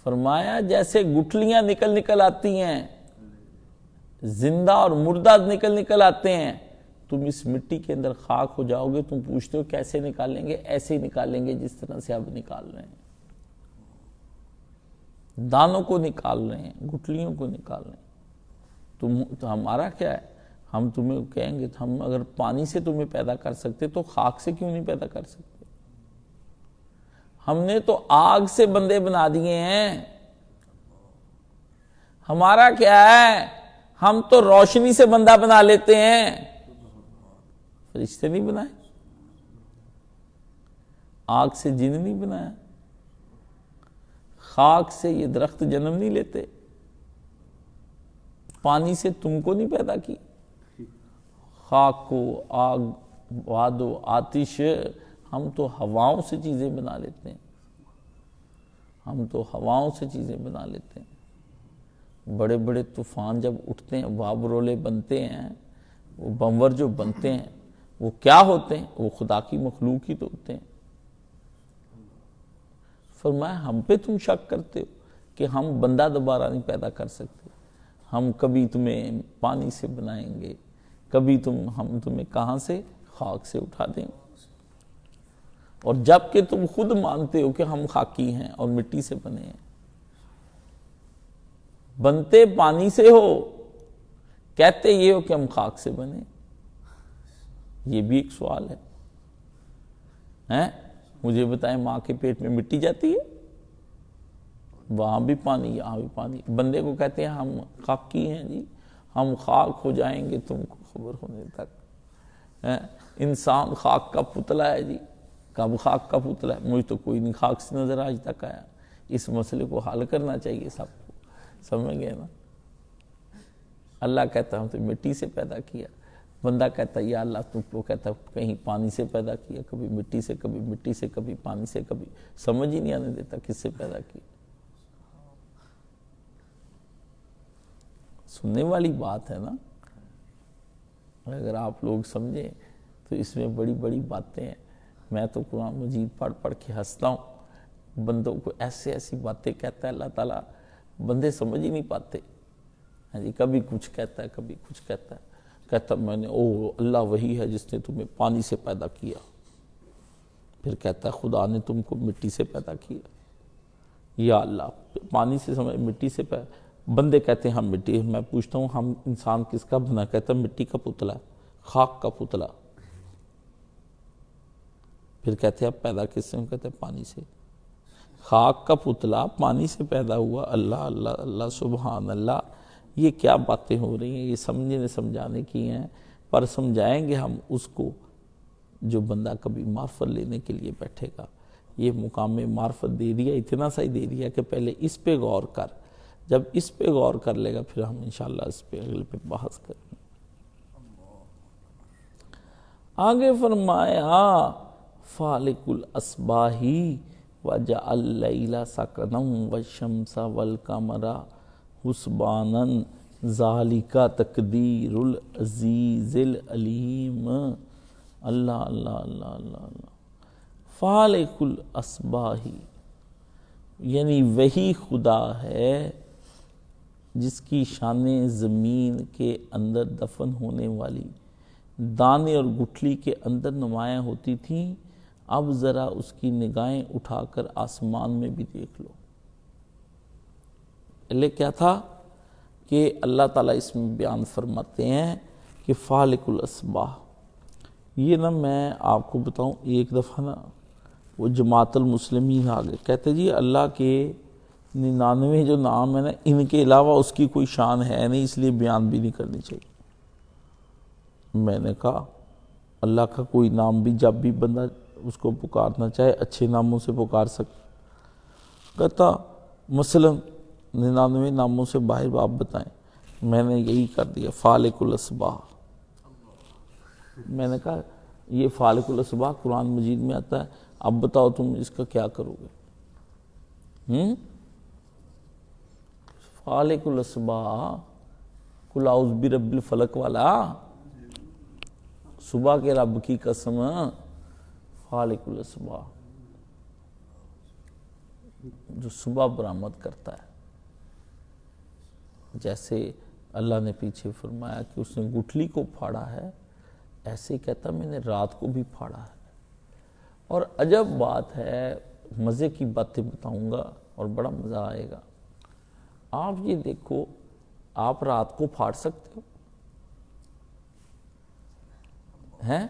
فرمایا جیسے گٹھلیاں نکل آتی ہیں، زندہ اور مردہ نکل آتے ہیں، تم اس مٹی کے اندر خاک ہو جاؤ گے. تم پوچھتے ہو کیسے نکالیں گے؟ ایسے ہی نکالیں گے جس طرح سے اب نکال رہے ہیں. دانوں کو نکال رہے ہیں، گٹھلیوں کو نکال رہے ہیں. تو ہمارا کیا ہے؟ ہم تمہیں کہیں گے ہم اگر پانی سے تمہیں پیدا کر سکتے تو خاک سے کیوں نہیں پیدا کر سکتے؟ ہم نے تو آگ سے بندے بنا دیے ہیں. ہمارا کیا ہے؟ ہم تو روشنی سے بندہ بنا لیتے ہیں، فرشتے نہیں بنائے. آگ سے جن نہیں بنایا، خاک سے یہ درخت جنم نہیں لیتے، پانی سے تم کو نہیں پیدا کی. خاک کو، آگ، باد و آتش، ہم تو ہواؤں سے چیزیں بنا لیتے ہیں. بڑے بڑے طوفان جب اٹھتے ہیں، وابرولے بنتے ہیں، وہ بمور جو بنتے ہیں وہ کیا ہوتے ہیں؟ وہ خدا کی مخلوق ہی تو ہوتے ہیں. فرمایا ہم پہ تم شک کرتے ہو کہ ہم بندہ دوبارہ نہیں پیدا کر سکتے. ہم کبھی تمہیں پانی سے بنائیں گے، کبھی ہم تمہیں کہاں سے؟ خاک سے اٹھا دیں گے. اور جب کہ تم خود مانتے ہو کہ ہم خاکی ہیں اور مٹی سے بنے ہیں، بنتے پانی سے ہو، کہتے یہ ہو کہ ہم خاک سے بنے. یہ بھی ایک سوال ہے. مجھے بتائیں، ماں کے پیٹ میں مٹی جاتی ہے؟ وہاں بھی پانی، یہاں بھی پانی. بندے کو کہتے ہیں ہم خاکی ہیں جی، ہم خاک ہو جائیں گے تم کو خبر ہونے تک. انسان خاک کا پتلا ہے جی. کب خاک کا پتلا ہے؟ مجھے تو کوئی نہیں خاک سے نظر آج تک آیا. اس مسئلے کو حل کرنا چاہیے سب کو. سمجھ گئے نا؟ اللہ کہتا ہے ہم تو مٹی سے پیدا کیا. بندہ کہتا ہے یا اللہ تم کو کہتا ہے کہیں پانی سے پیدا کیا, کبھی مٹی سے, کبھی مٹی سے, کبھی پانی سے, کبھی سمجھ ہی نہیں آنے دیتا کس سے پیدا کیا. سننے والی بات ہے نا, اگر آپ لوگ سمجھیں تو اس میں بڑی بڑی باتیں ہیں. میں تو قرآن مجید پڑھ پڑھ کے ہنستا ہوں, بندوں کو ایسے ایسی باتیں کہتا ہے اللہ تعالیٰ, بندے سمجھ ہی نہیں پاتے. ہاں جی, کبھی کچھ کہتا ہے, کبھی کچھ کہتا ہے. کہتا میں نے اللہ وہی ہے جس نے تمہیں پانی سے پیدا کیا. پھر کہتا ہے خدا نے تم کو مٹی سے پیدا کیا. یا اللہ پانی سے سمجھ مٹی سے پیدا. بندے کہتے ہیں ہم مٹی. میں پوچھتا ہوں ہم انسان کس کا بنا؟ کہتا ہے مٹی کا پتلا, خاک کا پتلا. پھر کہتے ہیں اب پیدا کس سے؟ کہتے ہیں پانی سے. خاک کا پتلا پانی سے پیدا ہوا. اللہ اللہ اللہ سبحان اللہ. یہ کیا باتیں ہو رہی ہیں؟ یہ سمجھنے سمجھانے کی ہیں, پر سمجھائیں گے ہم اس کو جو بندہ کبھی معرفت لینے کے لیے بیٹھے گا. یہ مقام معرفت دے دیا, اتنا سا ہی دے دیا کہ پہلے اس پہ غور کر. جب اس پہ غور کر لے گا پھر ہم انشاءاللہ اس پہ اگلے پہ بحث کریں گے. آگے فرمایا فالق الاسباح وجعل اللیل سکنا والشمس والقمر حسبانا ذالک تقدیر العزیز العلیم. اللہ اللہ اللہ اللہ اللہ. فالق الاسباح یعنی وہی خدا ہے جس کی شانیں زمین کے اندر دفن ہونے والی دانے اور گٹھلی کے اندر نمایاں ہوتی تھیں. اب ذرا اس کی نگاہیں اٹھا کر آسمان میں بھی دیکھ لو. پہلے کیا تھا کہ اللہ تعالیٰ اس میں بیان فرماتے ہیں کہ فالق الاسباح. یہ نا میں آپ کو بتاؤں, ایک دفعہ نا وہ جماعت المسلمین آگے کہتے جی اللہ کے 99 جو نام ہے نا ان کے علاوہ اس کی کوئی شان ہے نہیں, اس لیے بیان بھی نہیں کرنی چاہیے. میں نے کہا اللہ کا کوئی نام بھی جب بھی بندہ اس کو پکارنا چاہے اچھے ناموں سے پکار سکتا. کہتا مثلا 99 ناموں سے باہر آپ بتائیں. میں نے یہی کر دیا فالق الاسباح. میں نے کہا یہ فالق الاسباح قرآن مجید میں آتا ہے, اب بتاؤ تم اس کا کیا کرو گے؟ فالق الاسباح قل اعوذ برب الفلق والا, صبح کے رب کی قسم. فالق الاسباح جو صبح برآمد کرتا ہے. جیسے اللہ نے پیچھے فرمایا کہ اس نے گٹھلی کو پھاڑا ہے, ایسے کہتا میں نے رات کو بھی پھاڑا ہے. اور عجب بات ہے, مزے کی باتیں بتاؤں گا اور بڑا مزہ آئے گا. آپ یہ دیکھو, آپ رات کو پھاڑ سکتے ہو ہیں؟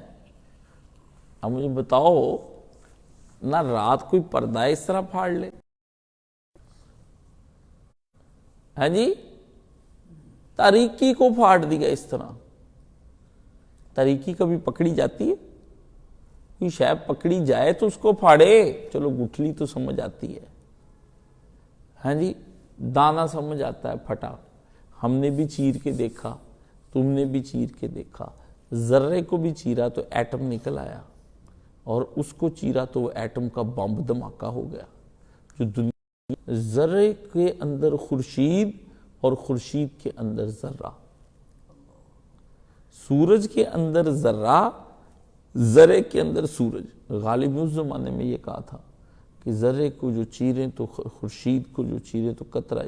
اب مجھے بتاؤ نہ رات کوئی پردہ اس طرح پھاڑ لے. ہاں جی, تاریکی کو پھاڑ دیا اس طرح. تاریکی کبھی پکڑی جاتی ہے؟ کوئی شے پکڑی جائے تو اس کو پھاڑے. چلو گٹھلی تو سمجھ آتی ہے, ہاں جی, دانا سمجھ آتا ہے پھٹا. ہم نے بھی چیر کے دیکھا, تم نے بھی چیر کے دیکھا. ذرے کو بھی چیرا تو ایٹم نکل آیا, اور اس کو چیرا تو وہ ایٹم کا بمب دھماکہ ہو گیا. جو دنیا ذرے کے اندر خورشید اور خورشید کے اندر ذرہ, سورج کے اندر ذرہ, ذرے کے اندر سورج. غالب نے اس زمانے میں یہ کہا تھا کہ ذرے کو جو چیریں تو خورشید کو جو چیریں تو قطرہ.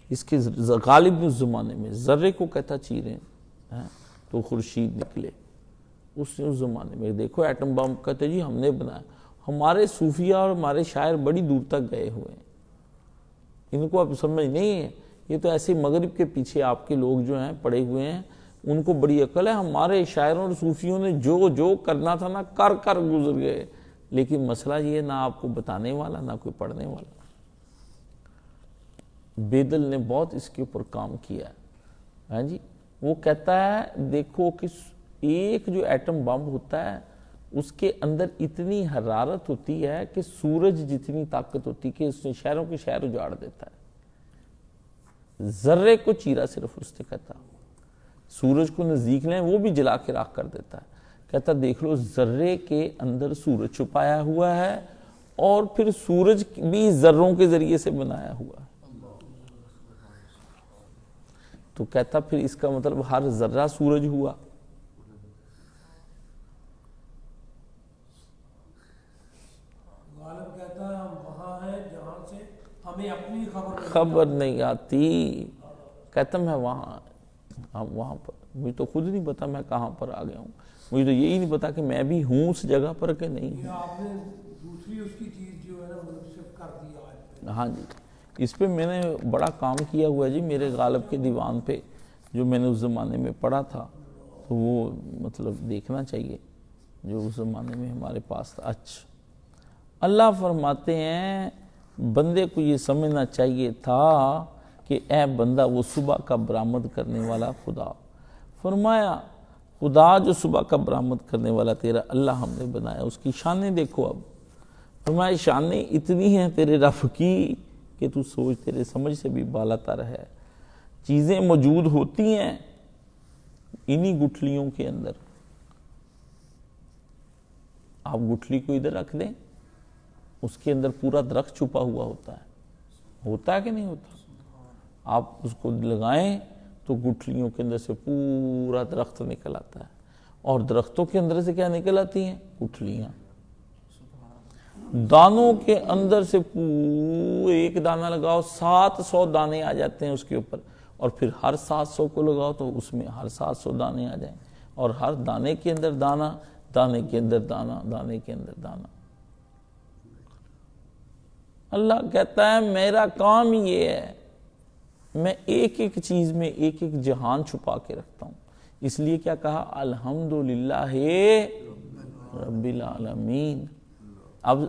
اس کے غالب نے اس زمانے میں ذرے کو کہتا چیریں تو خورشید نکلے. اس نے اس زمانے میں دیکھو ایٹم بم کہتے جی ہم نے بنایا. ہمارے صوفیہ اور ہمارے شاعر بڑی دور تک گئے ہوئے ہیں, ان کو اب سمجھ نہیں ہے. یہ تو ایسے مغرب کے پیچھے آپ کے لوگ جو ہیں پڑے ہوئے ہیں, ان کو بڑی عقل ہے. ہمارے شاعروں اور صوفیوں نے جو جو کرنا تھا نا کر کر گزر گئے. لیکن مسئلہ یہ نہ آپ کو بتانے والا نہ کوئی پڑھنے والا. بیدل نے بہت اس کے اوپر کام کیا ہے. ہاں جی, وہ کہتا ہے دیکھو کہ ایک جو ایٹم بم ہوتا ہے اس کے اندر اتنی حرارت ہوتی ہے کہ سورج جتنی طاقت ہوتی کہ اس نے شہروں کے شہر اجاڑ دیتا ہے. ذرے کو چیرا صرف اس نے کہتا. سورج کو نزدیک لیں وہ بھی جلا کے راکھ کر دیتا ہے. کہتا دیکھ لو ذرے کے اندر سورج چھپایا ہوا ہے اور پھر سورج بھی ذروں کے ذریعے سے بنایا ہوا ہے. تو کہتا پھر اس کا مطلب ہر ذرہ سورج ہوا. غالب کہتا ہے ہم وہاں ہیں جہاں سے ہمیں اپنی خبر نہیں آتی. کہتا میں وہاں پر مجھے تو خود نہیں پتا میں کہاں پر آ گیا ہوں. مجھے تو یہی نہیں پتا کہ میں بھی ہوں اس جگہ پر کہ نہیں ہوں. آپ نے دوسری اس کی چیز جو ہے نا منصف کر دیا. ہاں جی اس پہ میں نے بڑا کام کیا ہوا ہے جی میرے غالب کے دیوان پہ جو میں نے اس زمانے میں پڑھا تھا. تو وہ مطلب دیکھنا چاہیے جو اس زمانے میں ہمارے پاس تھا. اچھا اللہ فرماتے ہیں بندے کو یہ سمجھنا چاہیے تھا کہ اے بندہ وہ صبح کا برآمد کرنے والا خدا. فرمایا خدا جو صبح کا برآمد کرنے والا تیرا اللہ ہم نے بنایا اس کی شانیں دیکھو. اب فرمایا شانیں اتنی ہیں تیرے رب کی کہ تو سوچ تیرے سمجھ سے بھی بالا تر ہے. چیزیں موجود ہوتی ہیں انہی گٹھلیوں کے اندر. آپ گٹھلی کو ادھر رکھ دیں اس کے اندر پورا درخت چھپا ہوا ہوتا ہے کہ نہیں ہوتا. آپ اس کو لگائیں تو گٹھلیوں کے اندر سے پورا درخت نکل آتا ہے. اور درختوں کے اندر سے کیا نکل آتی ہیں؟ گٹھلیاں. دانوں کے اندر سے ایک دانہ لگاؤ 700 دانے آ جاتے ہیں اس کے اوپر. اور پھر ہر 700 کو لگاؤ تو اس میں ہر 700 دانے آ جائیں. اور ہر دانے کے اندر دانہ، دانے کے اندر دانہ، دانے کے اندر دانہ. اللہ کہتا ہے میرا کام یہ ہے میں ایک ایک چیز میں ایک ایک جہان چھپا کے رکھتا ہوں. اس لیے کیا کہا الحمدللہ رب العالمین. اب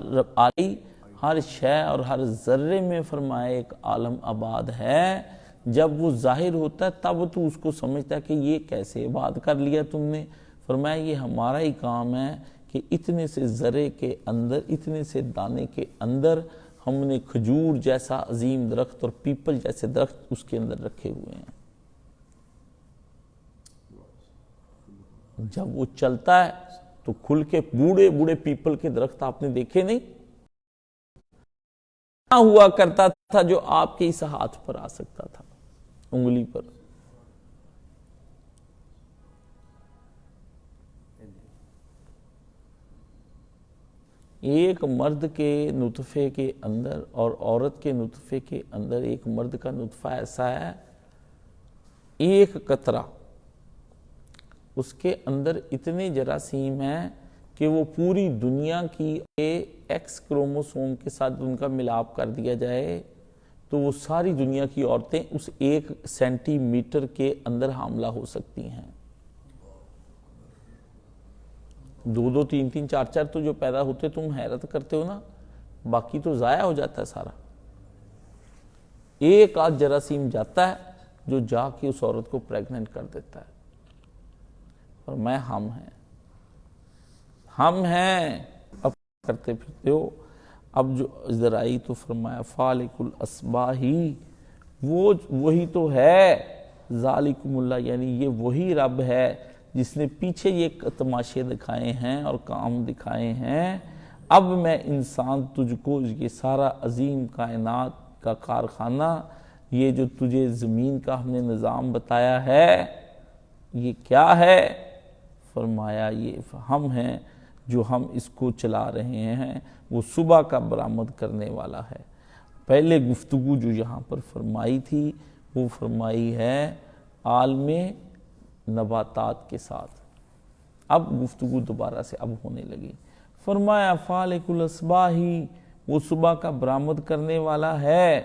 ہر شے اور ہر ذرے میں فرمایا ایک عالم آباد ہے. جب وہ ظاہر ہوتا ہے تب تو اس کو سمجھتا ہے کہ یہ کیسے آباد کر لیا تم نے. فرمایا یہ ہمارا ہی کام ہے کہ اتنے سے ذرے کے اندر، اتنے سے دانے کے اندر ہم نے کھجور جیسا عظیم درخت اور پیپل جیسے درخت اس کے اندر رکھے ہوئے ہیں. جب وہ چلتا ہے تو کھل کے بوڑھے بوڑھے پیپل کے درخت آپ نے دیکھے نہیں ہوا کرتا تھا جو آپ کے اس ہاتھ پر آ سکتا تھا انگلی پر. ایک مرد کے نطفے کے اندر اور عورت کے نطفے کے اندر ایک مرد کا نطفہ ایسا ہے ایک قطرہ اس کے اندر اتنے جراثیم ہیں کہ وہ پوری دنیا کی ایکس کروموسوم کے ساتھ ان کا ملاپ کر دیا جائے تو وہ ساری دنیا کی عورتیں اس 1 سینٹی میٹر کے اندر حاملہ ہو سکتی ہیں. 2 3 4 تو جو پیدا ہوتے تم حیرت کرتے ہو نا. باقی تو ضائع ہو جاتا ہے سارا. ایک آدھ جراثیم جاتا ہے جو جا کے اس عورت کو پریگننٹ کر دیتا ہے. اور ہم ہیں اب کرتے پھرتے ہو. اب جو ادھر آئی تو فرمایا فالق الاصباحی وہی تو ہے ذالکم اللہ یعنی یہ وہی رب ہے جس نے پیچھے یہ تماشے دکھائے ہیں اور کام دکھائے ہیں. اب میں انسان تجھ کو یہ سارا عظیم کائنات کا کارخانہ یہ جو تجھے زمین کا ہم نے نظام بتایا ہے یہ کیا ہے؟ فرمایا یہ ہم ہیں جو ہم اس کو چلا رہے ہیں. وہ صبح کا برآمد کرنے والا ہے. پہلے گفتگو جو یہاں پر فرمائی تھی وہ فرمائی ہے عالم نباتات کے ساتھ. اب گفتگو دوبارہ سے اب ہونے لگی. فرمایا فالق الاصباحی وہ صبح کا برآمد کرنے والا ہے.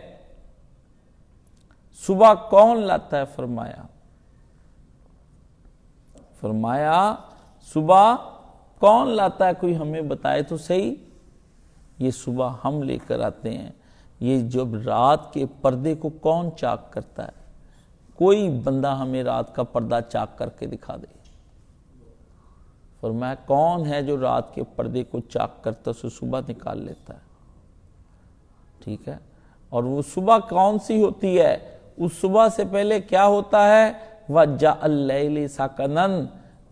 صبح کون لاتا ہے؟ فرمایا صبح کون لاتا ہے؟ کوئی ہمیں بتائے تو صحیح. یہ صبح ہم لے کر آتے ہیں. یہ جب رات کے پردے کو کون چاک کرتا ہے؟ کوئی بندہ ہمیں رات کا پردہ چاک کر کے دکھا دے. فرمایا کون ہے جو رات کے پردے کو چاک کرتا ہے اسے صبح نکال لیتا ہے. ٹھیک ہے. اور وہ صبح کون سی ہوتی ہے؟ اس صبح سے پہلے کیا ہوتا ہے؟ وَجَعَ اللَّيْلِ سَكَنًا،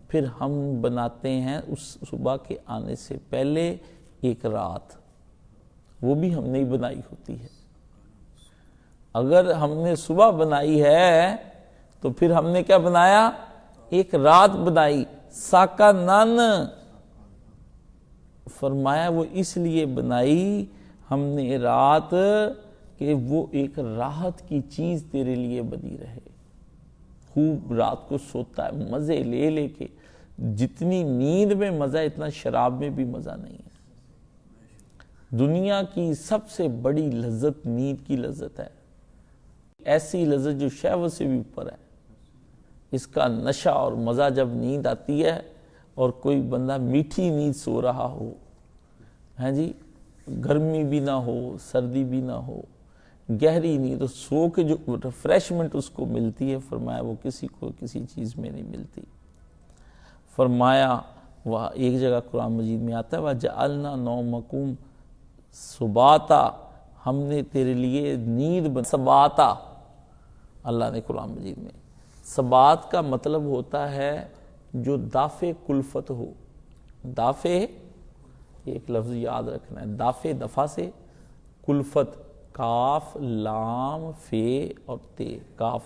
پھر ہم بناتے ہیں اس صبح کے آنے سے پہلے ایک رات، وہ بھی ہم نے بنائی ہوتی ہے۔ اگر ہم نے صبح بنائی ہے تو پھر ہم نے کیا بنایا؟ ایک رات بنائی، سَكَنًا، فرمایا وہ اس لیے بنائی ہم نے رات کہ وہ ایک راحت کی چیز تیرے لیے بنی رہے۔ خوب رات کو سوتا ہے مزے لے لے کے، جتنی نیند میں مزہ اتنا شراب میں بھی مزہ نہیں ہے۔ دنیا کی سب سے بڑی لذت نیند کی لذت ہے، ایسی لذت جو شہوت سے بھی اوپر ہے۔ اس کا نشہ اور مزہ جب نیند آتی ہے اور کوئی بندہ میٹھی نیند سو رہا ہو، ہاں جی، گرمی بھی نہ ہو سردی بھی نہ ہو، گہری نیند سو کے جو ریفریشمنٹ اس کو ملتی ہے، فرمایا وہ کسی کو کسی چیز میں نہیں ملتی۔ فرمایا وہ ایک جگہ قرآن مجید میں آتا ہے وَجَعَلْنَا نَوْمَكُمْ سُبَاتًا، ہم نے تیرے لیے نیند سباتا، اللہ نے قرآن مجید میں سبات کا مطلب ہوتا ہے جو دافع کلفت ہو۔ دافع ایک لفظ یاد رکھنا ہے، دافع دفع سے، کلفت کاف لام فے اور تے، کاف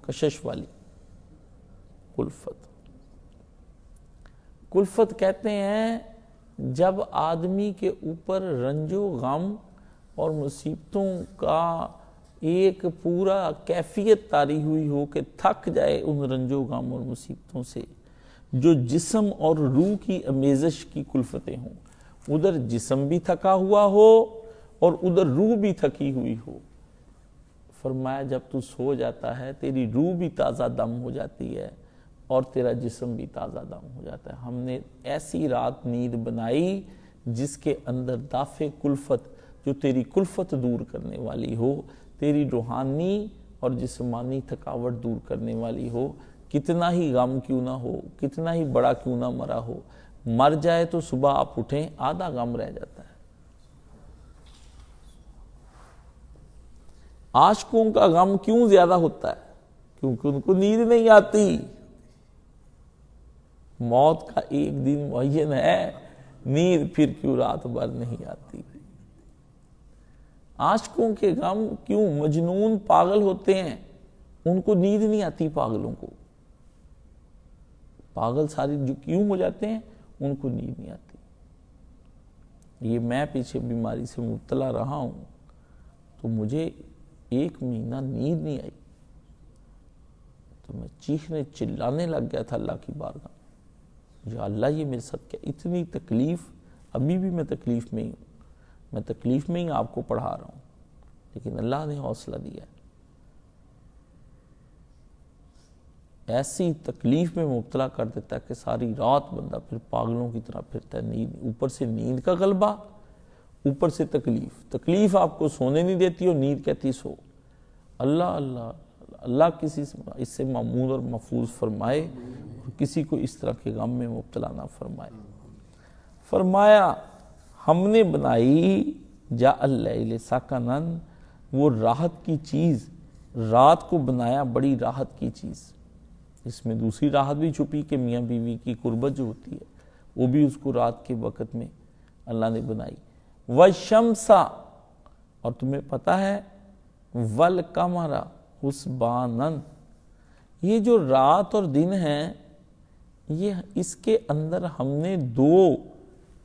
کشش والی کلفت۔ کلفت کہتے ہیں جب آدمی کے اوپر رنج و غم اور مصیبتوں کا ایک پورا کیفیت طاری ہوئی ہو کہ تھک جائے ان رنج و غم اور مصیبتوں سے، جو جسم اور روح کی امیزش کی کلفتیں ہوں، ادھر جسم بھی تھکا ہوا ہو اور ادھر روح بھی تھکی ہوئی ہو۔ فرمایا جب تو سو جاتا ہے تیری روح بھی تازہ دم ہو جاتی ہے اور تیرا جسم بھی تازہ دم ہو جاتا ہے۔ ہم نے ایسی رات نیند بنائی جس کے اندر دافع کلفت، جو تیری کلفت دور کرنے والی ہو، تیری روحانی اور جسمانی تھکاوٹ دور کرنے والی ہو۔ کتنا ہی غم کیوں نہ ہو، کتنا ہی بڑا کیوں نہ مرا ہو، مر جائے تو صبح آپ اٹھیں آدھا غم رہ جاتا ہے۔ عاشقوں کا غم کیوں زیادہ ہوتا ہے؟ کیونکہ ان کو نیند نہیں آتی۔ موت کا ایک دن معین ہے، نیند پھر کیوں رات بھر نہیں آتی؟ عاشقوں کے غم کیوں؟ مجنون پاگل ہوتے ہیں، ان کو نیند نہیں آتی۔ پاگلوں کو، پاگل ساری جو کیوں ہو جاتے ہیں ان کو نیند نہیں آتی۔ یہ میں پیچھے بیماری سے مبتلا رہا ہوں تو مجھے 1 مہینہ نیند نہیں آئی، تو میں چیخنے چلانے لگ گیا تھا اللہ کی بارگاہ، یا اللہ یہ میرے ساتھ کیا اتنی تکلیف، ابھی بھی میں تکلیف میں ہی ہوں، میں تکلیف میں ہی آپ کو پڑھا رہا ہوں، لیکن اللہ نے حوصلہ دیا ہے۔ ایسی تکلیف میں مبتلا کر دیتا ہے کہ ساری رات بندہ پھر پاگلوں کی طرح پھرتا ہے، نیند اوپر سے نیند کا غلبہ، اوپر سے تکلیف آپ کو سونے نہیں دیتی اور نیند کہتی سو۔ اللہ اللہ اللہ کسی سے اس سے معمول اور محفوظ فرمائے اور کسی کو اس طرح کے غم میں مبتلا نہ فرمائے۔ فرمایا ہم نے بنائی جاء اللیل سکنا، وہ راحت کی چیز، رات کو بنایا بڑی راحت کی چیز۔ اس میں دوسری راحت بھی چھپی کہ میاں بیوی کی قربت جو ہوتی ہے وہ بھی اس کو رات کے وقت میں اللہ نے بنائی۔ والشمس، اور تمہیں پتہ ہے والقمر حسبانا، یہ جو رات اور دن ہیں یہ اس کے اندر ہم نے 2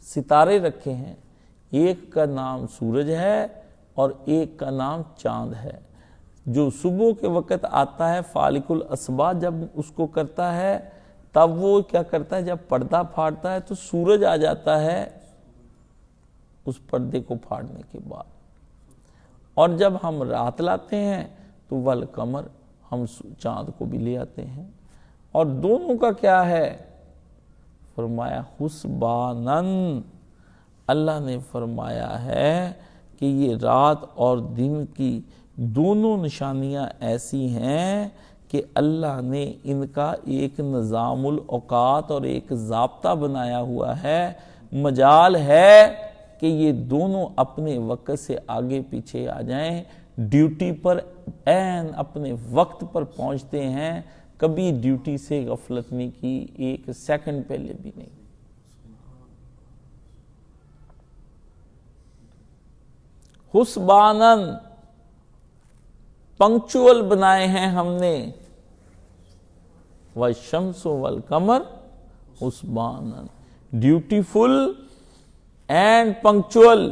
ستارے رکھے ہیں، ایک کا نام سورج ہے اور ایک کا نام چاند ہے۔ جو صبح کے وقت آتا ہے فالق الاصباح جب اس کو کرتا ہے، تب وہ کیا کرتا ہے، جب پردہ پھاڑتا ہے تو سورج آ جاتا ہے اس پردے کو پھاڑنے کے بعد، اور جب ہم رات لاتے ہیں تو والقمر، ہم چاند کو بھی لے آتے ہیں، اور دونوں کا کیا ہے؟ فرمایا حسبانا، اللہ نے فرمایا ہے کہ یہ رات اور دن کی دونوں نشانیاں ایسی ہیں کہ اللہ نے ان کا ایک نظام الاوقات اور ایک ضابطہ بنایا ہوا ہے۔ مجال ہے کہ یہ دونوں اپنے وقت سے آگے پیچھے آ جائیں، ڈیوٹی پر عین اپنے وقت پر پہنچتے ہیں، کبھی ڈیوٹی سے غفلت نہیں کی، ایک سیکنڈ پہلے بھی نہیں۔ حسبانن، پنکچول بنائے ہیں ہم نے، والشمس والقمر حسبانن، ڈیوٹیفل اینڈ پنکچول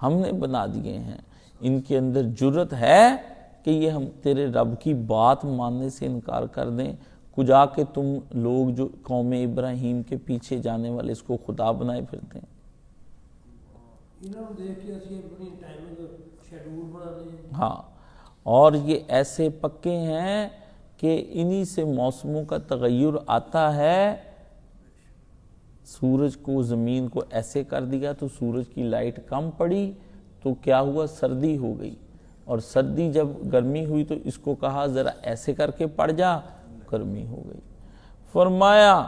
ہم نے بنا دیے ہیں۔ ان کے اندر جرت ہے کہ یہ ہم تیرے رب کی بات ماننے سے انکار کر دیں، کجا کہ تم لوگ جو قوم ابراہیم کے پیچھے جانے والے اس کو خدا بنائے پھرتے ہیں۔ انہوں نے دیکھ کے اسی اپنی ٹائمنگ شیڈول بنا دیں۔ ہاں، اور یہ ایسے پکے ہیں کہ انہی سے موسموں کا تغیر آتا ہے۔ سورج کو، زمین کو ایسے کر دیا تو سورج کی لائٹ کم پڑی تو کیا ہوا؟ سردی ہو گئی، اور سردی جب گرمی ہوئی تو اس کو کہا ذرا ایسے کر کے پڑ جا، گرمی ہو گئی۔ فرمایا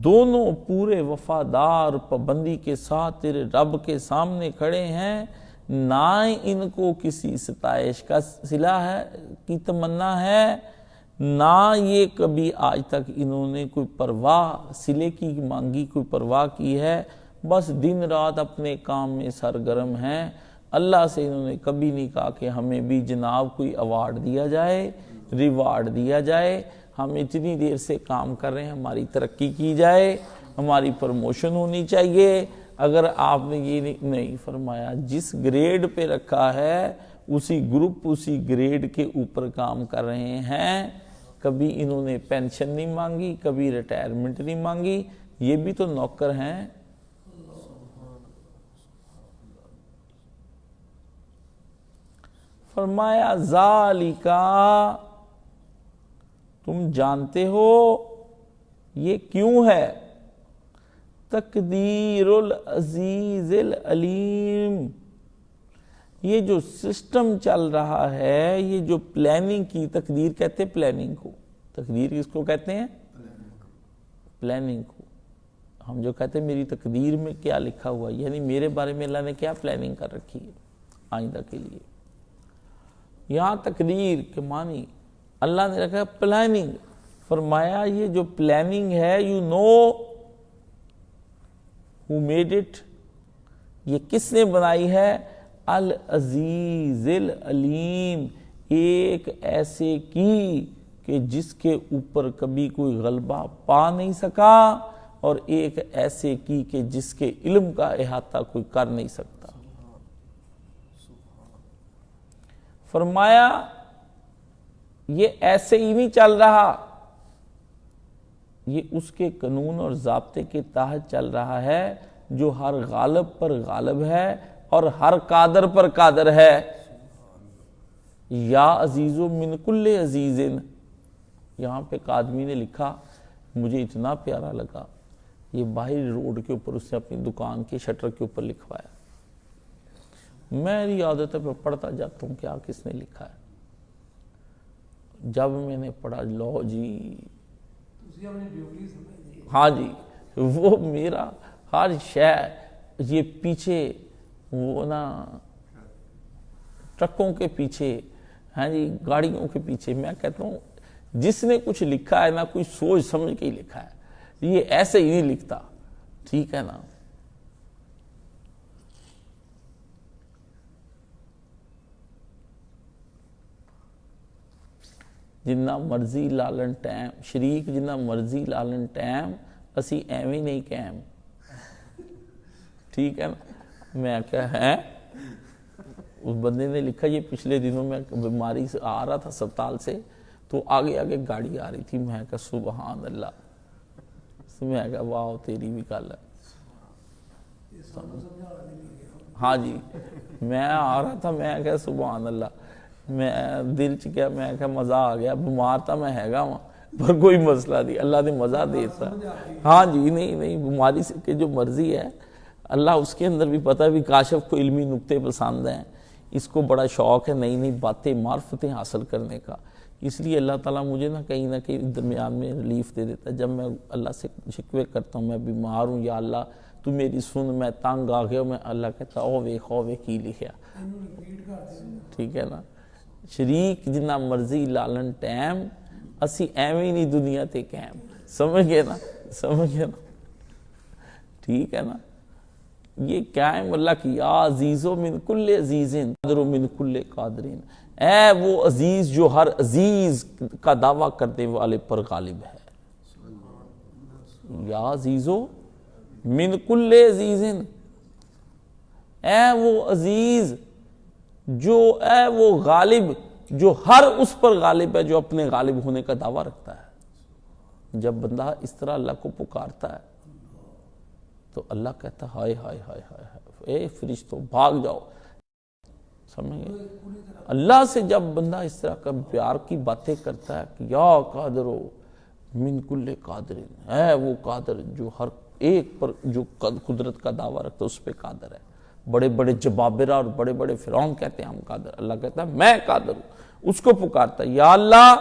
دونوں پورے وفادار پابندی کے ساتھ تیرے رب کے سامنے کھڑے ہیں، نہ ان کو کسی ستائش کا صلہ ہے کی تمنا ہے، نہ یہ کبھی آج تک انہوں نے کوئی پرواہ صلے کی مانگی، کوئی پرواہ کی ہے، بس دن رات اپنے کام میں سرگرم ہیں۔ اللہ سے انہوں نے کبھی نہیں کہا کہ ہمیں بھی جناب کوئی ایوارڈ دیا جائے، ریوارڈ دیا جائے، ہم اتنی دیر سے کام کر رہے ہیں، ہماری ترقی کی جائے، ہماری پروموشن ہونی چاہیے۔ اگر آپ نے یہ نہیں فرمایا، جس گریڈ پہ رکھا ہے اسی گروپ اسی گریڈ کے اوپر کام کر رہے ہیں۔ کبھی انہوں نے پینشن نہیں مانگی، کبھی ریٹائرمنٹ نہیں مانگی، یہ بھی تو نوکر ہیں۔ فرمایا ذالکا، تم جانتے ہو یہ کیوں ہے، تقدیر العزیز العلیم، یہ جو سسٹم چل رہا ہے، یہ جو پلاننگ کی، تقدیر کہتے ہیں پلاننگ کو، تقدیر کس کو کہتے ہیں؟ پلاننگ کو۔ ہم جو کہتے ہیں میری تقدیر میں کیا لکھا ہوا، یعنی میرے بارے میں اللہ نے کیا پلاننگ کر رکھی ہے آئندہ کے لیے۔ یہاں تقدیر کے معنی اللہ نے رکھا پلاننگ۔ فرمایا یہ جو پلاننگ ہے، you know who made it، یہ کس نے بنائی ہے؟ العزیز العلیم، ایک ایسے کی کہ جس کے اوپر کبھی کوئی غلبہ پا نہیں سکا، اور ایک ایسے کی کہ جس کے علم کا احاطہ کوئی کر نہیں سکتا۔ فرمایا یہ ایسے ہی نہیں چل رہا، یہ اس کے قانون اور ضابطے کے تحت چل رہا ہے جو ہر غالب پر غالب ہے اور ہر قادر پر قادر ہے۔ یا عزیزو من کل عزیز، یہاں پہ قادمی نے لکھا، مجھے اتنا پیارا لگا، یہ باہر روڈ کے اوپر اس نے اپنی دکان کے شٹر کے اوپر لکھوایا۔ میری عادت ہے پڑھتا جاتا ہوں کیا کس نے لکھا ہے۔ جب میں نے پڑھا، لو جی، ہاں جی، وہ میرا ہر شے، یہ پیچھے وہ نا ٹرکوں کے پیچھے، ہاں جی، گاڑیوں کے پیچھے، میں کہتا ہوں جس نے کچھ لکھا ہے نا کوئی سوچ سمجھ کے ہی لکھا ہے، یہ ایسے ہی نہیں لکھتا، ٹھیک ہے نا۔ جنہ مرضی لالن ٹائم شریک، جنہ مرضی لالن ٹائم، اسی ایویں نہیں قائم، ٹھیک ہے نا۔ میں کہا ہے، اس بندے نے لکھا، یہ پچھلے دنوں میں بیماری سے آ رہا تھا اسپتال سے، تو آگے آگے گاڑی آ رہی تھی، میں کہا سبحان اللہ، میں کہا واہ تیری بھی کل ہے۔ ہاں جی، میں آ رہا تھا، میں کہا سبحان اللہ، میں دل چ کیا، میں کہا مزہ آ گیا، بیمار تھا میں ہے گا وہاں پر کوئی مسئلہ نہیں، اللہ نے مزہ دیتا۔ ہاں جی، نہیں بیماری سے کہ جو مرضی ہے اللہ اس کے اندر بھی پتہ ہے بھی کاشف کو علمی نکتے پسند ہیں، اس کو بڑا شوق ہے نئی نئی باتیں معرفتیں حاصل کرنے کا، اس لیے اللہ تعالیٰ مجھے نہ کہیں درمیان میں ریلیف دے دیتا ہے۔ جب میں اللہ سے شکوے کرتا ہوں میں بیمار ہوں، یا اللہ تو میری سن، میں تنگ آ گیا، میں اللہ کہتا او ویخ کی لکھیا، ٹھیک ہے نا۔ شریک جنہ مرضی لالن ٹائم اسی ایویں نہیں دنیا تے قائم. سمجھ گئے نا؟ سمجھ گئے نا؟ ٹھیک ہے نا؟ یہ قائم اللہ کی یا عزیزو من کل عزیزن قادر من کل قادرین. اے وہ عزیز جو ہر عزیز کا دعویٰ کرنے والے پر غالب ہے. یا عزیزو من کل عزیزن، اے وہ عزیز جو، اے وہ غالب جو ہر اس پر غالب ہے جو اپنے غالب ہونے کا دعویٰ رکھتا ہے. جب بندہ اس طرح اللہ کو پکارتا ہے تو اللہ کہتا ہے ہائے ہائے ہائے ہائے اے فرشتوں بھاگ جاؤ. سمجھ گئے؟ اللہ سے جب بندہ اس طرح کا پیار کی باتیں کرتا ہے کہ یا قادرو من کل قادرین، اے وہ قادر جو ہر ایک پر جو قدرت کا دعویٰ رکھتا ہے اس پہ قادر ہے. بڑے بڑے جبابرہ اور بڑے بڑے فرعون کہتے ہیں ہم قادر، اللہ کہتا ہے میں قادر ہوں. اس کو پکارتا ہے یا اللہ،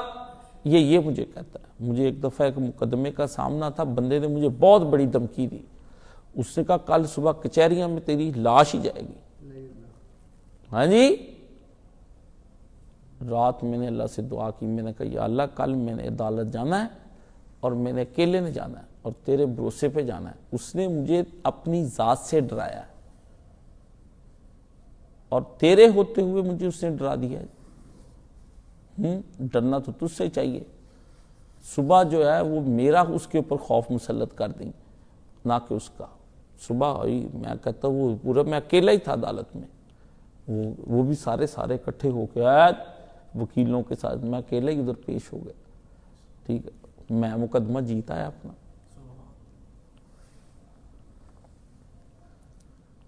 یہ مجھے کہتا ہے. مجھے ایک دفعہ ایک مقدمے کا سامنا تھا، بندے نے مجھے بہت بڑی دھمکی دی. اس نے کہا کل صبح کچہریاں میں تیری لاش ہی جائے گی. ہاں جی. رات میں نے اللہ سے دعا کی، میں نے کہا یا اللہ کل میں نے عدالت جانا ہے اور میں نے اکیلے نے جانا ہے اور تیرے بھروسے پہ جانا ہے. اس نے مجھے اپنی ذات سے ڈرایا ہے اور تیرے ہوتے ہوئے مجھے اس نے ڈرا دیا ہے. ڈرنا تو تجھ سے چاہیے. صبح جو ہے وہ میرا اس کے اوپر خوف مسلط کر دیں نہ کہ اس کا. صبح ہوئی میں کہتا وہ پورا میں اکیلا ہی تھا عدالت میں، وہ بھی سارے اکٹھے ہو کے آئے وکیلوں کے ساتھ، میں اکیلا ہی ادھر پیش ہو گیا. ٹھیک ہے، میں مقدمہ جیتا ہے اپنا.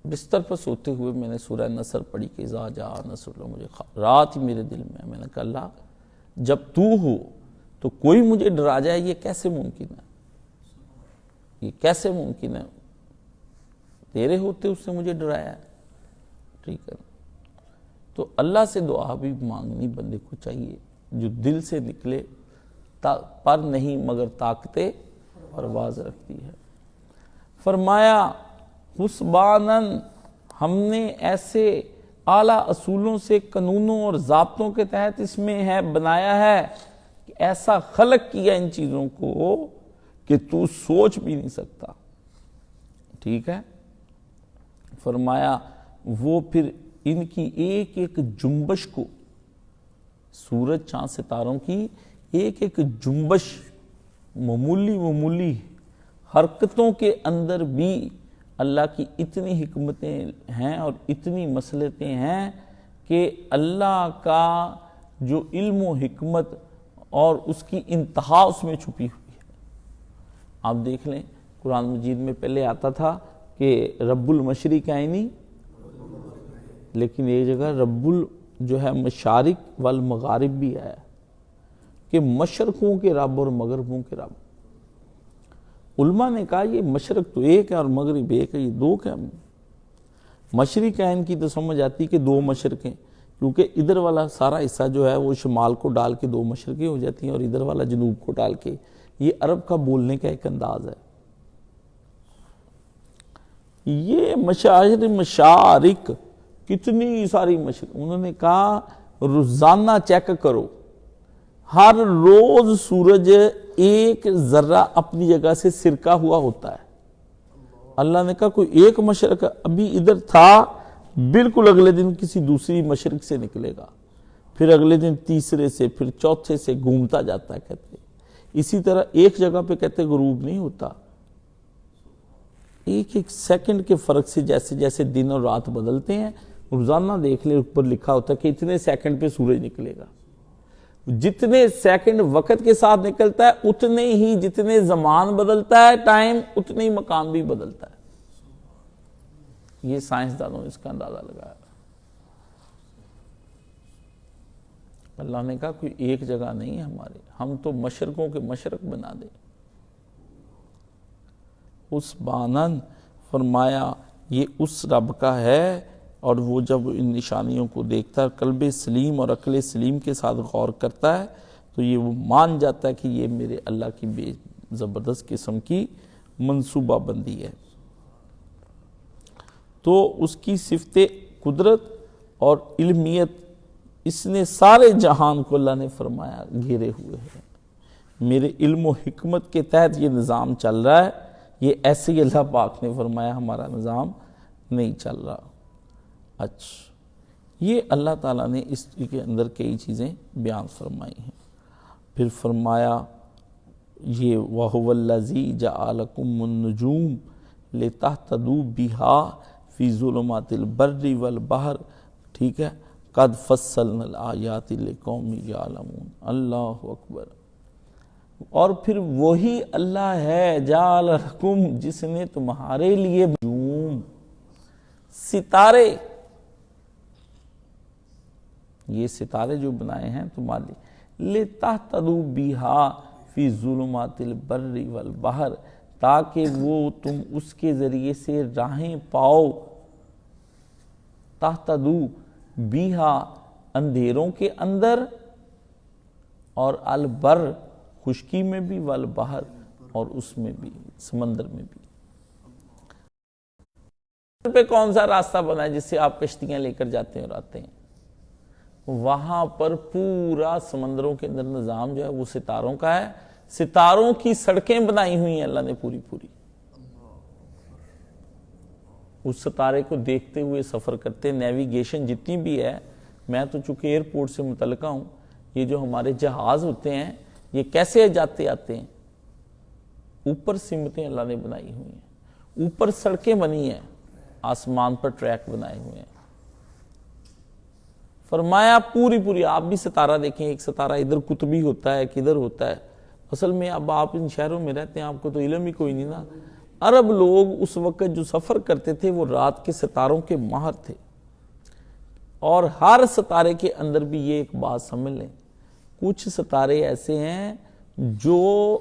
بستر پر سوتے ہوئے میں نے سورہ نصر پڑھی کہ اذا جاء نصر اللہ. مجھے رات ہی میرے دل میں نے کہا اللہ جب تو ہو تو کوئی مجھے ڈرا جائے، یہ کیسے ممکن ہے؟ یہ کیسے ممکن ہے؟ تیرے ہوتے اس نے مجھے ڈرایا ہے. ٹھیک ہے، تو اللہ سے دعا بھی مانگنی بندے کو چاہیے جو دل سے نکلے، پر نہیں مگر طاقتیں پرواز رکھتی ہے. فرمایا حسباناً ہم نے ایسے اعلیٰ اصولوں سے، قانونوں اور ضابطوں کے تحت اس میں ہے بنایا ہے کہ ایسا خلق کیا ان چیزوں کو کہ تو سوچ بھی نہیں سکتا. ٹھیک ہے. فرمایا وہ پھر ان کی ایک ایک جنبش کو، سورج چاند ستاروں کی ایک ایک جنبش، معمولی حرکتوں کے اندر بھی اللہ کی اتنی حکمتیں ہیں اور اتنی مصلحتیں ہیں کہ اللہ کا جو علم و حکمت اور اس کی انتہا اس میں چھپی ہوئی ہے. آپ دیکھ لیں قرآن مجید میں پہلے آتا تھا کہ رب المشرقین، لیکن ایک جگہ رب جو ہے مشارق والمغارب بھی ہے کہ مشرقوں کے رب اور مغربوں کے رب. علماء نے کہا یہ مشرق تو ایک ہے اور مغرب ایک ہے، یہ دو کیا؟ مشرقین کی تو سمجھ آتی کہ دو مشرقیں، کیونکہ ادھر والا سارا حصہ جو ہے وہ شمال کو ڈال کے دو مشرقیں ہو جاتی ہیں اور ادھر والا جنوب کو ڈال کے. یہ عرب کا بولنے کا ایک انداز ہے. یہ مشارق کتنی ساری مشرق. انہوں نے کہا روزانہ چیک کرو، ہر روز سورج ایک ذرہ اپنی جگہ سے سرکہ ہوا ہوتا ہے. اللہ نے کہا کوئی ایک مشرق ابھی ادھر تھا، بالکل اگلے دن کسی دوسری مشرق سے نکلے گا، پھر اگلے دن تیسرے سے، پھر چوتھے سے گھومتا جاتا ہے. کہتے اسی طرح ایک جگہ پہ کہتے غروب نہیں ہوتا، ایک ایک سیکنڈ کے فرق سے جیسے جیسے دن اور رات بدلتے ہیں. روزانہ دیکھ لیں اوپر لکھا ہوتا ہے کہ اتنے سیکنڈ پہ سورج نکلے گا. جتنے سیکنڈ وقت کے ساتھ نکلتا ہے اتنے ہی، جتنے زمان بدلتا ہے ٹائم، اتنے ہی مقام بھی بدلتا ہے. یہ سائنسدانوں نے اس کا اندازہ لگایا. اللہ نے کہا کوئی ایک جگہ نہیں ہے ہمارے، ہم تو مشرقوں کے مشرق بنا دیں. اس بانن فرمایا یہ اس رب کا ہے، اور وہ جب ان نشانیوں کو دیکھتا ہے قلب سلیم اور عقل سلیم کے ساتھ غور کرتا ہے تو یہ وہ مان جاتا ہے کہ یہ میرے اللہ کی بے زبردست قسم کی منصوبہ بندی ہے. تو اس کی صفت قدرت اور علمیت اس نے سارے جہان کو اللہ نے فرمایا گھیرے ہوئے ہیں، میرے علم و حکمت کے تحت یہ نظام چل رہا ہے، یہ ایسے ہی اللہ پاک نے فرمایا ہمارا نظام نہیں چل رہا۔ اچھا، یہ اللہ تعالیٰ نے اس کے اندر کئی چیزیں بیان فرمائی ہیں۔ پھر فرمایا یہ وَهُوَ الَّذِي جَعَلَكُمُ النُّجُومَ لِتَهْتَدُوا بِهَا فِي ظُلُمَاتِ الْبَرِّ وَالْبَحْرِ، ٹھیک ہے، قَدْ فَصَّلْنَا الْآيَاتِ لِقَوْمٍ يَعْلَمُونَ۔ اللہ اکبر۔ اور پھر وہی اللہ ہے جعل لکم، جس نے تمہارے لیے نجوم، ستارے، یہ ستارے جو بنائے ہیں تمہارے لیے، لِتَهْتَدُوا بِهَا فِي ظُلُمَاتِ الْبَرِّ وَالْبَحْرِ، تاکہ وہ تم اس کے ذریعے سے راہیں پاؤ، تَهْتَدُوا بِهَا، اندھیروں کے اندر، اور البر، خشکی میں بھی، والبحر، اور اس میں بھی، سمندر میں بھی۔ پہ کون سا راستہ بنا ہے جس سے آپ کشتیاں لے کر جاتے ہیں اور آتے ہیں؟ وہاں پر پورا سمندروں کے اندر نظام جو ہے وہ ستاروں کا ہے، ستاروں کی سڑکیں بنائی ہوئی ہیں اللہ نے پوری۔ اس ستارے کو دیکھتے ہوئے سفر کرتے، نیویگیشن جتنی بھی ہے، میں تو چونکہ ایئرپورٹ سے متعلقہ ہوں، یہ جو ہمارے جہاز ہوتے ہیں یہ کیسے جاتے آتے ہیں؟ اوپر سمتیں اللہ نے بنائی ہوئی ہیں، اوپر سڑکیں بنی ہیں، آسمان پر ٹریک بنائے ہوئے ہیں۔ فرمایا پوری آپ بھی ستارہ دیکھیں، ایک ستارہ ادھر قطبی ہوتا ہے، کدھر ہوتا ہے، اصل میں اب آپ ان شہروں میں رہتے ہیں، آپ کو تو علم ہی کوئی نہیں نا۔ عرب لوگ اس وقت جو سفر کرتے تھے وہ رات کے ستاروں کے ماہر تھے، اور ہر ستارے کے اندر بھی یہ ایک بات سمجھ لیں، کچھ ستارے ایسے ہیں جو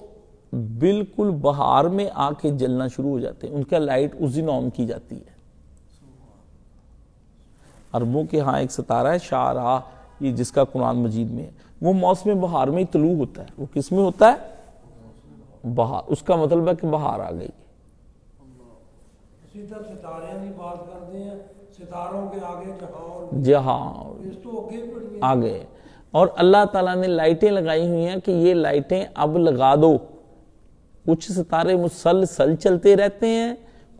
بالکل بہار میں آ کے جلنا شروع ہو جاتے ہیں، ان کا لائٹ اس دن آن کی جاتی ہے۔ عربوں کے ہاں ایک ستارہ ہے شاہراہ، یہ جس کا قرآن مجید میں ہے، وہ موسم بہار میں ہی طلوع ہوتا ہے۔ وہ کس میں ہوتا ہے؟ بہار۔ اس کا مطلب ہے کہ بہار آ گئی۔ اسی طرح ستارے کی بات کرتے ہیں، ستاروں کے آگے جہاں اس تو آگے آگے، اور اللہ تعالیٰ نے لائٹیں لگائی ہوئی ہیں کہ یہ لائٹیں اب لگا دو۔ کچھ ستارے مسلسل چلتے رہتے ہیں،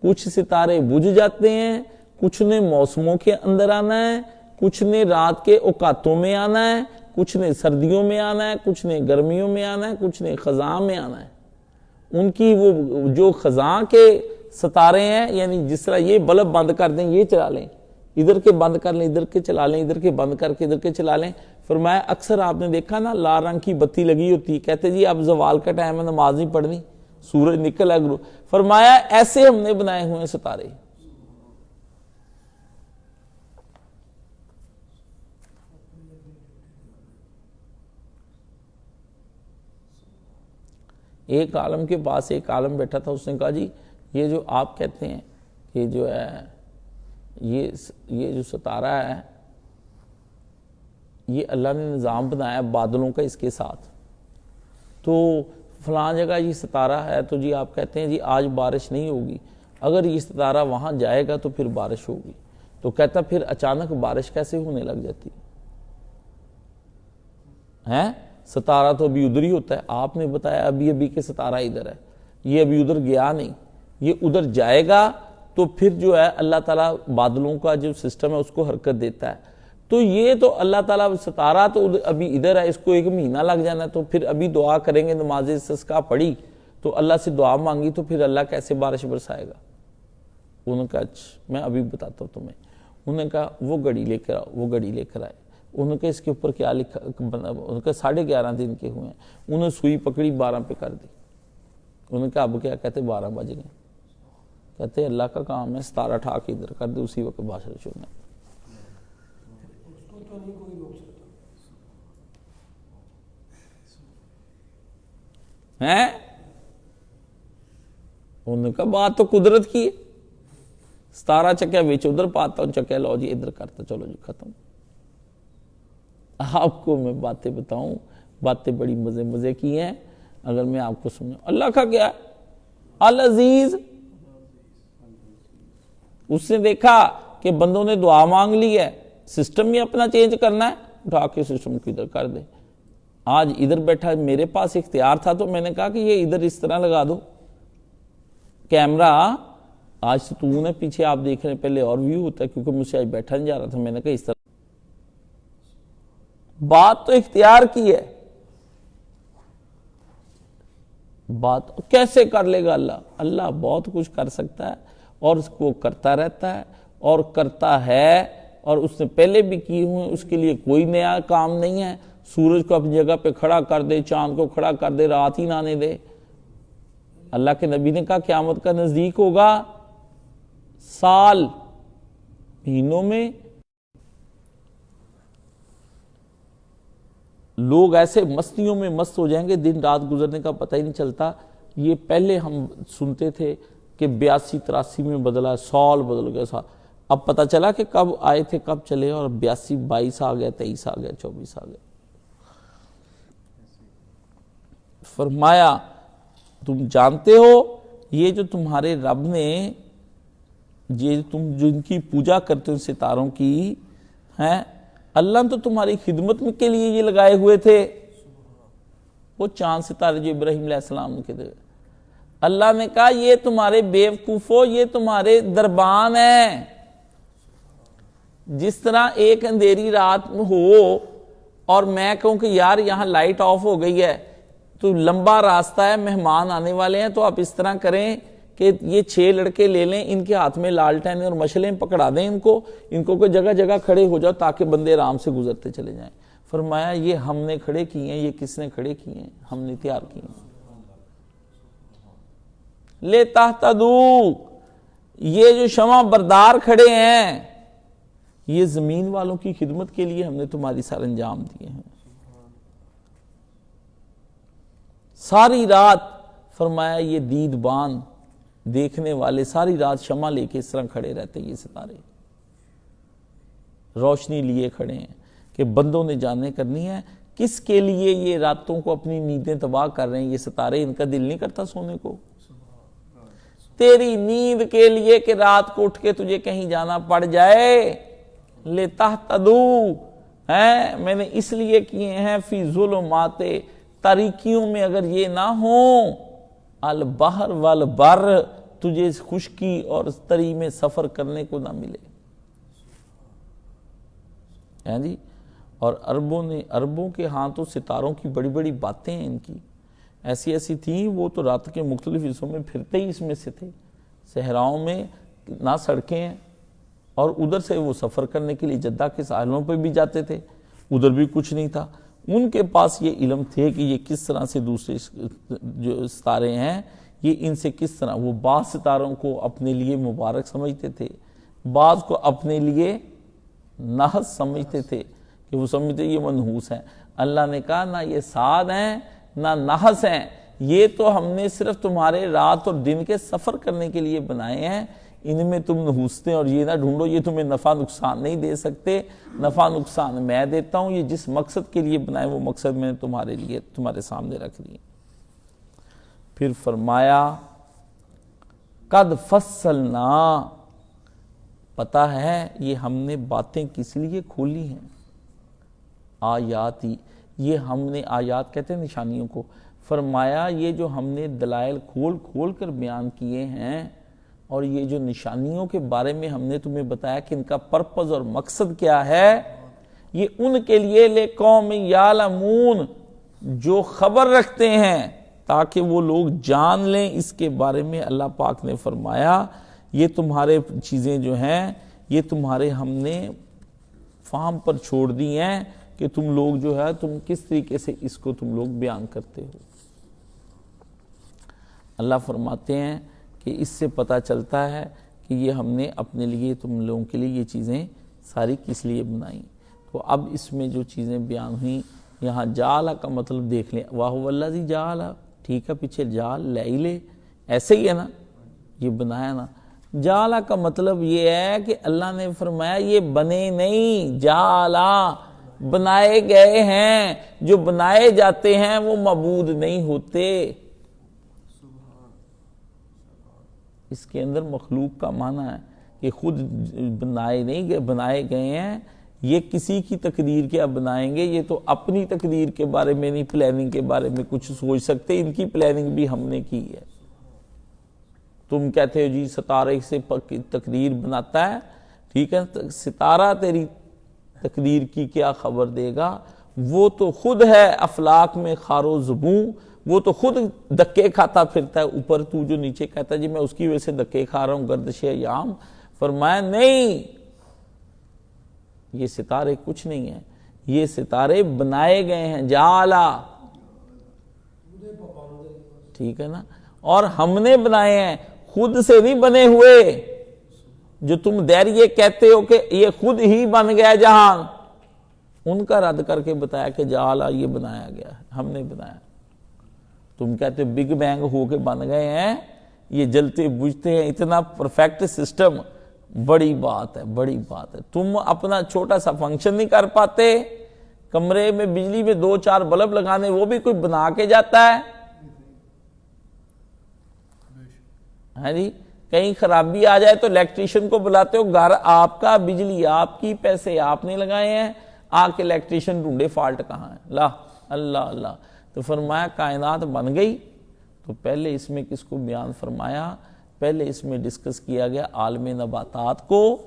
کچھ ستارے بجھ جاتے ہیں، کچھ نے موسموں کے اندر آنا ہے، کچھ نے رات کے اوقاتوں میں آنا ہے، کچھ نے سردیوں میں آنا ہے، کچھ نے گرمیوں میں آنا ہے، کچھ نے خزاں میں آنا ہے۔ ان کی وہ جو خزاں کے ستارے ہیں، یعنی جس طرح یہ بلب بند کر دیں یہ چلا لیں، ادھر کے بند کر لیں ادھر کے چلا لیں، ادھر کے بند کر کے ادھر کے چلا لیں۔ فرمایا اکثر آپ نے دیکھا نا لال رنگ کی بتی لگی ہوتی، کہتے جی اب زوال کا ٹائم ہے نماز نہیں پڑھنی، سورج نکل ہے۔ فرمایا ایسے ہم نے بنائے ہوئے ستارے۔ ایک عالم کے پاس ایک عالم بیٹھا تھا، اس نے کہا جی یہ جو آپ کہتے ہیں کہ جو ہے یہ جو ستارہ ہے یہ اللہ نے نظام بنایا بادلوں کا اس کے ساتھ، تو فلاں جگہ یہ ستارہ ہے، تو جی آپ کہتے ہیں جی آج بارش نہیں ہوگی، اگر یہ ستارہ وہاں جائے گا تو پھر بارش ہوگی۔ تو کہتا پھر اچانک بارش کیسے ہونے لگ جاتی ہے؟ ستارہ تو ابھی ادھر ہی ہوتا ہے، آپ نے بتایا ابھی کہ ستارہ ادھر ہے، یہ ابھی ادھر گیا نہیں، یہ ادھر جائے گا تو پھر جو ہے اللہ تعالیٰ بادلوں کا جو سسٹم ہے اس کو حرکت دیتا ہے۔ تو یہ تو اللہ تعالیٰ ستارہ تو ابھی ادھر ہے، اس کو ایک مہینہ لگ جانا ہے، تو پھر ابھی دعا کریں گے، نماز استسقاء پڑھی تو اللہ سے دعا مانگی تو پھر اللہ کیسے بارش برسائے گا؟ انہوں نے کہا میں ابھی بتاتا ہوں تمہیں۔ انہوں نے کہا وہ گھڑی لے کر آؤ، وہ گھڑی لے کر آئے۔ انہوں نے کہا اس کے اوپر کیا لکھا؟ انہوں نے کہا 11:30 دن کے ہوئے ہیں۔ انہوں نے سوئی پکڑی 12 پہ کر دی۔ انہوں نے کہا اب کیا؟ کہتے 12 بج گئے۔ کہتے اللہ کا کام ہے ستارہ اٹھا کے ادھر کر دے، اسی وقت بارش شروع ہے۔ انہوں نے کہا بات تو قدرت کی ہے، ستارہ چکیا بیچ ادھر پاتا ہوں، چکیا لو جی ادھر کرتا، چلو جی ختم۔ آپ کو میں باتیں بتاؤں، باتیں بڑی مزے کی ہیں، اگر میں آپ کو سمجھاؤں۔ اللہ کا کیا ہے؟ العزیز۔ اس نے دیکھا کہ بندوں نے دعا مانگ لی ہے، سسٹم ہی اپنا چینج کرنا ہے، اٹھا کے سسٹم کو ادھر کر دے. آج ادھر بیٹھا میرے پاس اختیار تھا تو میں نے کہا کہ یہ ادھر اس طرح لگا دو کیمرہ. آج تو نے پیچھے آپ دیکھ رہے ہیں, پہلے اور ویو ہوتا ہے کیونکہ مجھ سے آج بیٹھا نہیں جا رہا تھا. میں نے کہا اس طرح. بات تو اختیار کی ہے, بات کیسے کر لے گا اللہ؟ اللہ بہت کچھ کر سکتا ہے اور اس کو کرتا رہتا ہے اور کرتا ہے, اور اس نے پہلے بھی کی ہوئے, اس کے لیے کوئی نیا کام نہیں ہے. سورج کو اپنی جگہ پہ کھڑا کر دے, چاند کو کھڑا کر دے, رات ہی نہ آنے دے. اللہ کے نبی نے کہا قیامت کا نزدیک ہوگا سال مہینوں میں لوگ ایسے مستیوں میں مست ہو جائیں گے, دن رات گزرنے کا پتہ ہی نہیں چلتا. یہ پہلے ہم سنتے تھے کہ 82-83 میں بدلا, سال بدل گیا سال. اب پتہ چلا کہ کب آئے تھے کب چلے, اور 82-22 آ گیا, 23 آ گیا, 24 آ گیا. فرمایا تم جانتے ہو یہ جو تمہارے رب نے, یہ تم جن کی پوجا کرتے ہو ستاروں کی ہیں, اللہ نے تو تمہاری خدمت کے لیے یہ لگائے ہوئے تھے. وہ چاند ستارے جو ابراہیم علیہ السلام کے تھے. اللہ نے کہا یہ تمہارے بیوقوفو, یہ تمہارے دربان ہیں. جس طرح ایک اندھیری رات میں ہو اور میں کہوں کہ یار یہاں لائٹ آف ہو گئی ہے, تو لمبا راستہ ہے, مہمان آنے والے ہیں, تو آپ اس طرح کریں کہ یہ 6 لڑکے لے لیں, ان کے ہاتھ میں لالٹین اور مشلیں پکڑا دیں, ان کو کوئی جگہ جگہ کھڑے ہو جاؤ تاکہ بندے آرام سے گزرتے چلے جائیں. فرمایا یہ ہم نے کھڑے کیے ہیں. یہ کس نے کھڑے کیے ہیں؟ ہم نے تیار کیے ہیں. لے تہتدو, یہ جو شمع بردار کھڑے ہیں یہ زمین والوں کی خدمت کے لیے ہم نے تمہاری سر انجام دیے ہیں. ساری رات فرمایا یہ دید بان دیکھنے والے ساری رات شمع لے کے اس طرح کھڑے رہتے. یہ ستارے روشنی لیے کھڑے ہیں کہ بندوں نے جاننے کرنی ہے کس کے لیے یہ راتوں کو اپنی نیندیں تباہ کر رہے ہیں. یہ ستارے, ان کا دل نہیں کرتا سونے کو. تیری نیند کے لیے کہ رات کو اٹھ کے تجھے کہیں جانا پڑ جائے. لے تہتدو ہیں, میں نے اس لیے کیے ہیں فی ظلمات, تاریکیوں میں اگر یہ نہ ہوں, البحر والبر, تجھے خشکی اور تری میں سفر کرنے کو نہ ملے. جی, اور عربوں کے ہاں تو ستاروں کی بڑی بڑی باتیں ہیں, ان کی ایسی ایسی تھیں. وہ تو رات کے مختلف حصوں میں پھرتے ہی اس میں سے تھے. صحراؤں میں نہ سڑکیں ہیں, اور ادھر سے وہ سفر کرنے کے لیے جدہ کے ساحلوں پہ بھی جاتے تھے, ادھر بھی کچھ نہیں تھا. ان کے پاس یہ علم تھے کہ یہ کس طرح سے دوسرے جو ستارے ہیں یہ ان سے کس طرح. وہ بعض ستاروں کو اپنے لیے مبارک سمجھتے تھے, بعض کو اپنے لیے نحس سمجھتے تھے کہ وہ سمجھتے یہ منحوس ہیں. اللہ نے کہا نہ یہ سعد ہیں نہ نحس ہیں, یہ تو ہم نے صرف تمہارے رات اور دن کے سفر کرنے کے لیے بنائے ہیں. ان میں تم نحوستے اور یہ نہ ڈھونڈو, یہ تمہیں نفع نقصان نہیں دے سکتے. نفع نقصان میں دیتا ہوں. یہ جس مقصد کے لیے بنائے وہ مقصد میں نے تمہارے لیے تمہارے سامنے رکھ دیے. پھر فرمایا قد فصلنا, پتہ ہے یہ ہم نے باتیں کس لیے کھولی ہیں. آیاتی, یہ ہم نے, آیات کہتے ہیں نشانیوں کو. فرمایا یہ جو ہم نے دلائل کھول کھول کر بیان کیے ہیں, اور یہ جو نشانیوں کے بارے میں ہم نے تمہیں بتایا کہ ان کا پرپز اور مقصد کیا ہے, یہ ان کے لیے لقوم یعلمون, جو خبر رکھتے ہیں تاکہ وہ لوگ جان لیں اس کے بارے میں. اللہ پاک نے فرمایا یہ تمہارے چیزیں جو ہیں یہ تمہارے ہم نے فہم پر چھوڑ دی ہیں کہ تم لوگ جو ہے تم کس طریقے سے اس کو تم لوگ بیان کرتے ہو. اللہ فرماتے ہیں کہ اس سے پتہ چلتا ہے کہ یہ ہم نے اپنے لیے تم لوگوں کے لیے یہ چیزیں ساری کس لیے بنائیں. تو اب اس میں جو چیزیں بیان ہوئیں, یہاں جعل کا مطلب دیکھ لیں. واہ الذی جعل, ٹھیک ہے پیچھے جعل لے لے, ایسے ہی ہے نا, یہ بنایا نا. جعل کا مطلب یہ ہے کہ اللہ نے فرمایا یہ بنے نہیں, جعل بنائے گئے ہیں. جو بنائے جاتے ہیں وہ معبود نہیں ہوتے. اس کے اندر مخلوق کا معنی ہے کہ خود بنائے نہیں گئے, بنائے گئے ہیں. یہ کسی کی تقدیر کیا بنائیں گے، یہ تو اپنی تقدیر کے بارے میں نہیں، پلاننگ کے بارے میں کچھ سوچ سکتے، ان کی پلاننگ بھی ہم نے کی ہے۔ تم کہتے ہو جی ستارے سے تقدیر بناتا ہے، ٹھیک ہے، ستارہ تیری تقدیر کی کیا خبر دے گا؟ وہ تو خود ہے افلاک میں خار و زبوں، وہ تو خود دکے کھاتا پھرتا ہے اوپر، تو جو نیچے کہتا ہے جی میں اس کی وجہ سے دکے کھا رہا ہوں، گردش ایام۔ فرمایا نہیں، یہ ستارے کچھ نہیں ہیں، یہ ستارے بنائے گئے ہیں، جعلا، ٹھیک ہے نا، اور ہم نے بنائے ہیں، خود سے نہیں بنے ہوئے۔ جو تم دہریے کہتے ہو کہ یہ خود ہی بن گیا جہان، ان کا رد کر کے بتایا کہ جعلا یہ بنایا گیا ہے، ہم نے بنایا۔ تم کہتے ہو بگ بینگ ہو کے بن گئے ہیں، یہ جلتے بجھتے ہیں، اتنا پرفیکٹ سسٹم، بڑی بات ہے، بڑی بات ہے۔ تم اپنا چھوٹا سا فنکشن نہیں کر پاتے، کمرے میں بجلی میں 2-4 بلب لگانے، وہ بھی کوئی بنا کے جاتا ہے جی؟ کہیں خرابی آ جائے تو الیکٹریشین کو بلاتے ہو، گھر آپ کا، بجلی آپ کی، پیسے آپ نے لگائے ہیں، آ کے الیکٹریشین ڈھونڈے فالٹ کہاں ہے؟ لا، اللہ اللہ۔ تو فرمایا کائنات بن گئی، تو پہلے اس میں کس کو بیان فرمایا؟ پہلے اس میں ڈسکس کیا گیا عالم نباتات کو،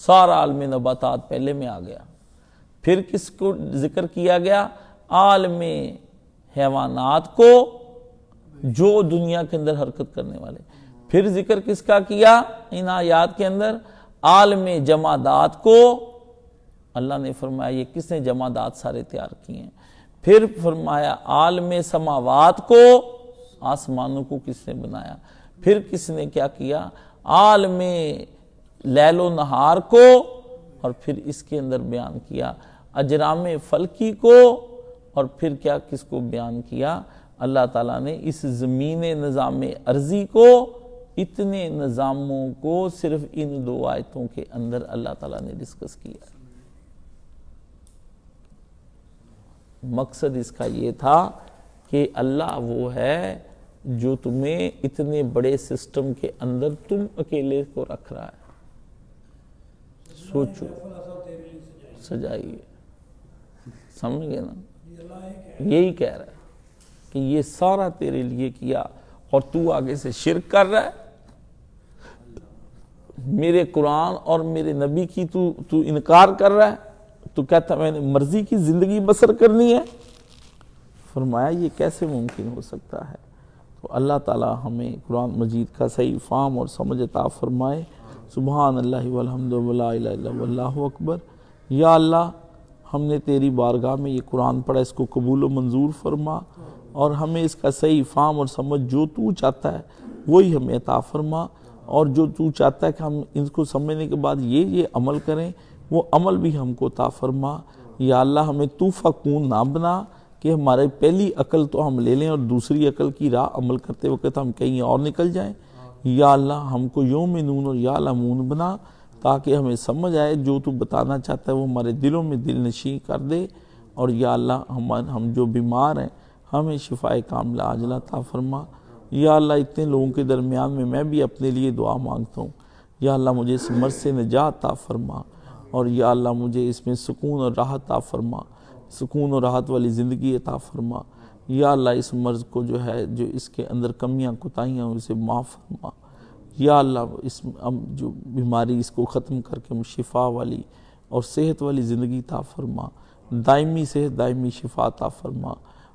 سارا عالم نباتات پہلے میں آ گیا۔ پھر کس کو ذکر کیا گیا؟ عالم حیوانات کو، جو دنیا کے اندر حرکت کرنے والے۔ پھر ذکر کس کا کیا ان آیات کے اندر؟ عالم جمادات کو۔ اللہ نے فرمایا یہ کس نے جمادات سارے تیار کیے ہیں۔ پھر فرمایا عالم سماوات کو، آسمانوں کو کس نے بنایا۔ پھر کس نے کیا کیا؟ عالم لیل و نہار کو، اور پھر اس کے اندر بیان کیا اجرام فلکی کو، اور پھر کیا کس کو بیان کیا؟ اللہ تعالیٰ نے اس زمین نظام ارضی کو، اتنے نظاموں کو صرف ان 2 آیتوں کے اندر اللہ تعالیٰ نے ڈسکس کیا۔ مقصد اس کا یہ تھا کہ اللہ وہ ہے جو تمہیں اتنے بڑے سسٹم کے اندر تم اکیلے کو رکھ رہا ہے۔ سوچو، سجائیے، سمجھ گئے نا؟ یہی کہہ رہا ہے کہ یہ سارا تیرے لیے کیا، اور تو آگے سے شرک کر رہا ہے، میرے قرآن اور میرے نبی کی تو انکار کر رہا ہے، تو کہتا میں نے مرضی کی زندگی بسر کرنی ہے۔ فرمایا یہ کیسے ممکن ہو سکتا ہے؟ تو اللہ تعالی ہمیں قرآن مجید کا صحیح فہم اور سمجھ عطا فرمائے۔ سبحان اللہ والحمد ولا الہ الا اللہ واللہ اکبر۔ یا اللہ، ہم نے تیری بارگاہ میں یہ قرآن پڑھا، اس کو قبول و منظور فرما، اور ہمیں اس کا صحیح فہم اور سمجھ جو تو چاہتا ہے وہی ہمیں عطا فرما، اور جو تو چاہتا ہے کہ ہم ان کو سمجھنے کے بعد یہ عمل کریں، وہ عمل بھی ہم کو عطا فرما۔ یا اللہ، ہمیں طوفہ کون نہ بنا کہ ہمارے پہلی عقل تو ہم لے لیں اور دوسری عقل کی راہ عمل کرتے وقت ہم کہیں اور نکل جائیں۔ یا اللہ، ہم کو یومنون اور یعلمون بنا، تاکہ ہمیں سمجھ آئے جو تو بتانا چاہتا ہے وہ ہمارے دلوں میں دل نشین کر دے۔ اور یا اللہ، ہم جو بیمار ہیں ہمیں شفائے کاملہ عاجلہ عطا فرما۔ یا اللہ، اتنے لوگوں کے درمیان میں بھی اپنے لیے دعا مانگتا ہوں، یا اللہ مجھے اس مرض سے نجات عطا فرما، اور یا اللہ مجھے اس میں سکون اور راحت عطا فرما، سکون اور راحت والی زندگی عطا فرما۔ یا اللہ، اس مرض کو جو ہے، جو اس کے اندر کمیاں کوتاہیاں اسے معاف فرما۔ یا اللہ، اس جو بیماری اس کو ختم کر کے شفا والی اور صحت والی زندگی عطا فرما، دائمی صحت، دائمی شفا عطا فرما،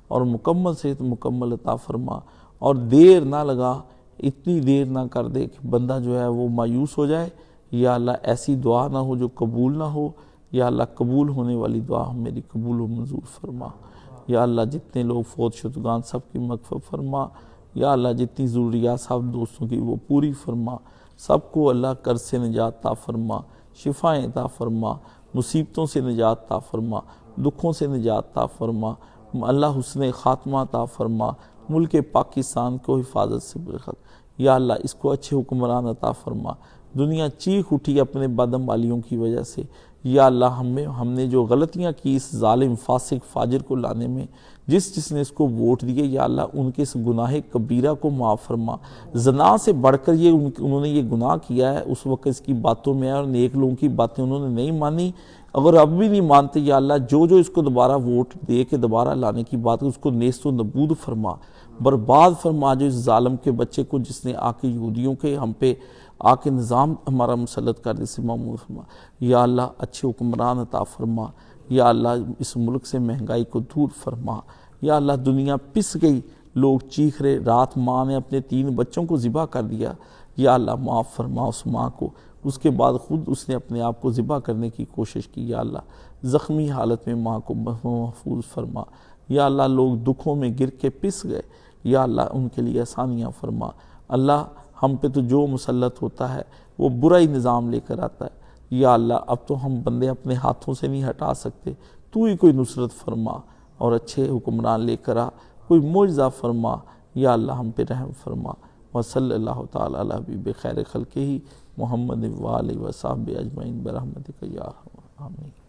اور مکمل صحت مکمل عطا فرما، اور دیر نہ لگا، اتنی دیر نہ کر دے کہ بندہ جو ہے وہ مایوس ہو جائے۔ یا اللہ، ایسی دعا نہ ہو جو قبول نہ ہو۔ یا اللہ، قبول ہونے والی دعا میری قبول و منظور فرما۔ یا اللہ، جتنے لوگ فوت شدگان سب کی مغفرت فرما۔ یا اللہ، جتنی ضروریات سب دوستوں کی وہ پوری فرما، سب کو اللہ قرض سے نجات عطا فرما، شفائیں عطا فرما، مصیبتوں سے نجات عطا فرما، دکھوں سے نجات عطا فرما۔ اللہ حسن خاتمہ عطا فرما، ملک پاکستان کو حفاظت سے برکت۔ یا اللہ، اس کو اچھے حکمران عطا فرما۔ دنیا چیخ اٹھی اپنے بدعمالیوں کی وجہ سے۔ یا اللہ، ہم نے جو غلطیاں کی اس ظالم فاسق فاجر کو لانے میں، جس نے اس کو ووٹ دیے یا اللہ ان کے اس گناہ کبیرہ کو معاف فرما. زنا سے بڑھ کر یہ انہوں نے یہ گناہ کیا ہے، اس وقت اس کی باتوں میں اور نیک لوگوں کی باتیں انہوں نے نہیں مانی، اگر اب بھی نہیں مانتے یا اللہ جو اس کو دوبارہ ووٹ دے کے دوبارہ لانے کی بات اس کو نیست و نبود فرما، برباد فرما. جو اس ظالم کے بچے کو جس نے آ کے یہودیوں کے ہم پہ آ کے نظام ہمارا مسلط کر دے سے معمول فرما. یا اللہ اچھے حکمران عطا فرما. یا اللہ اس ملک سے مہنگائی کو دور فرما. یا اللہ دنیا پس گئی، لوگ چیخ رہے، رات ماں نے اپنے 3 بچوں کو ذبح کر دیا. یا اللہ معاف فرما اس ماں کو، اس کے بعد خود اس نے اپنے آپ کو ذبح کرنے کی کوشش کی. یا اللہ زخمی حالت میں ماں کو محفوظ فرما. یا اللہ لوگ دکھوں میں گر کے پس گئے، یا اللہ ان کے لیے آسانیاں فرما. اللہ ہم پہ تو جو مسلط ہوتا ہے وہ برا ہی نظام لے کر آتا ہے. یا اللہ اب تو ہم بندے اپنے ہاتھوں سے نہیں ہٹا سکتے، تو ہی کوئی نصرت فرما اور اچھے حکمران لے کر آ، کوئی معجزہ فرما. یا اللہ ہم پہ رحم فرما. وصلی اللہ تعالی علی حبیب خیر خلقہ محمد وآلہ وصحبہ اجمعین برحمتک یا ارحم الراحمین.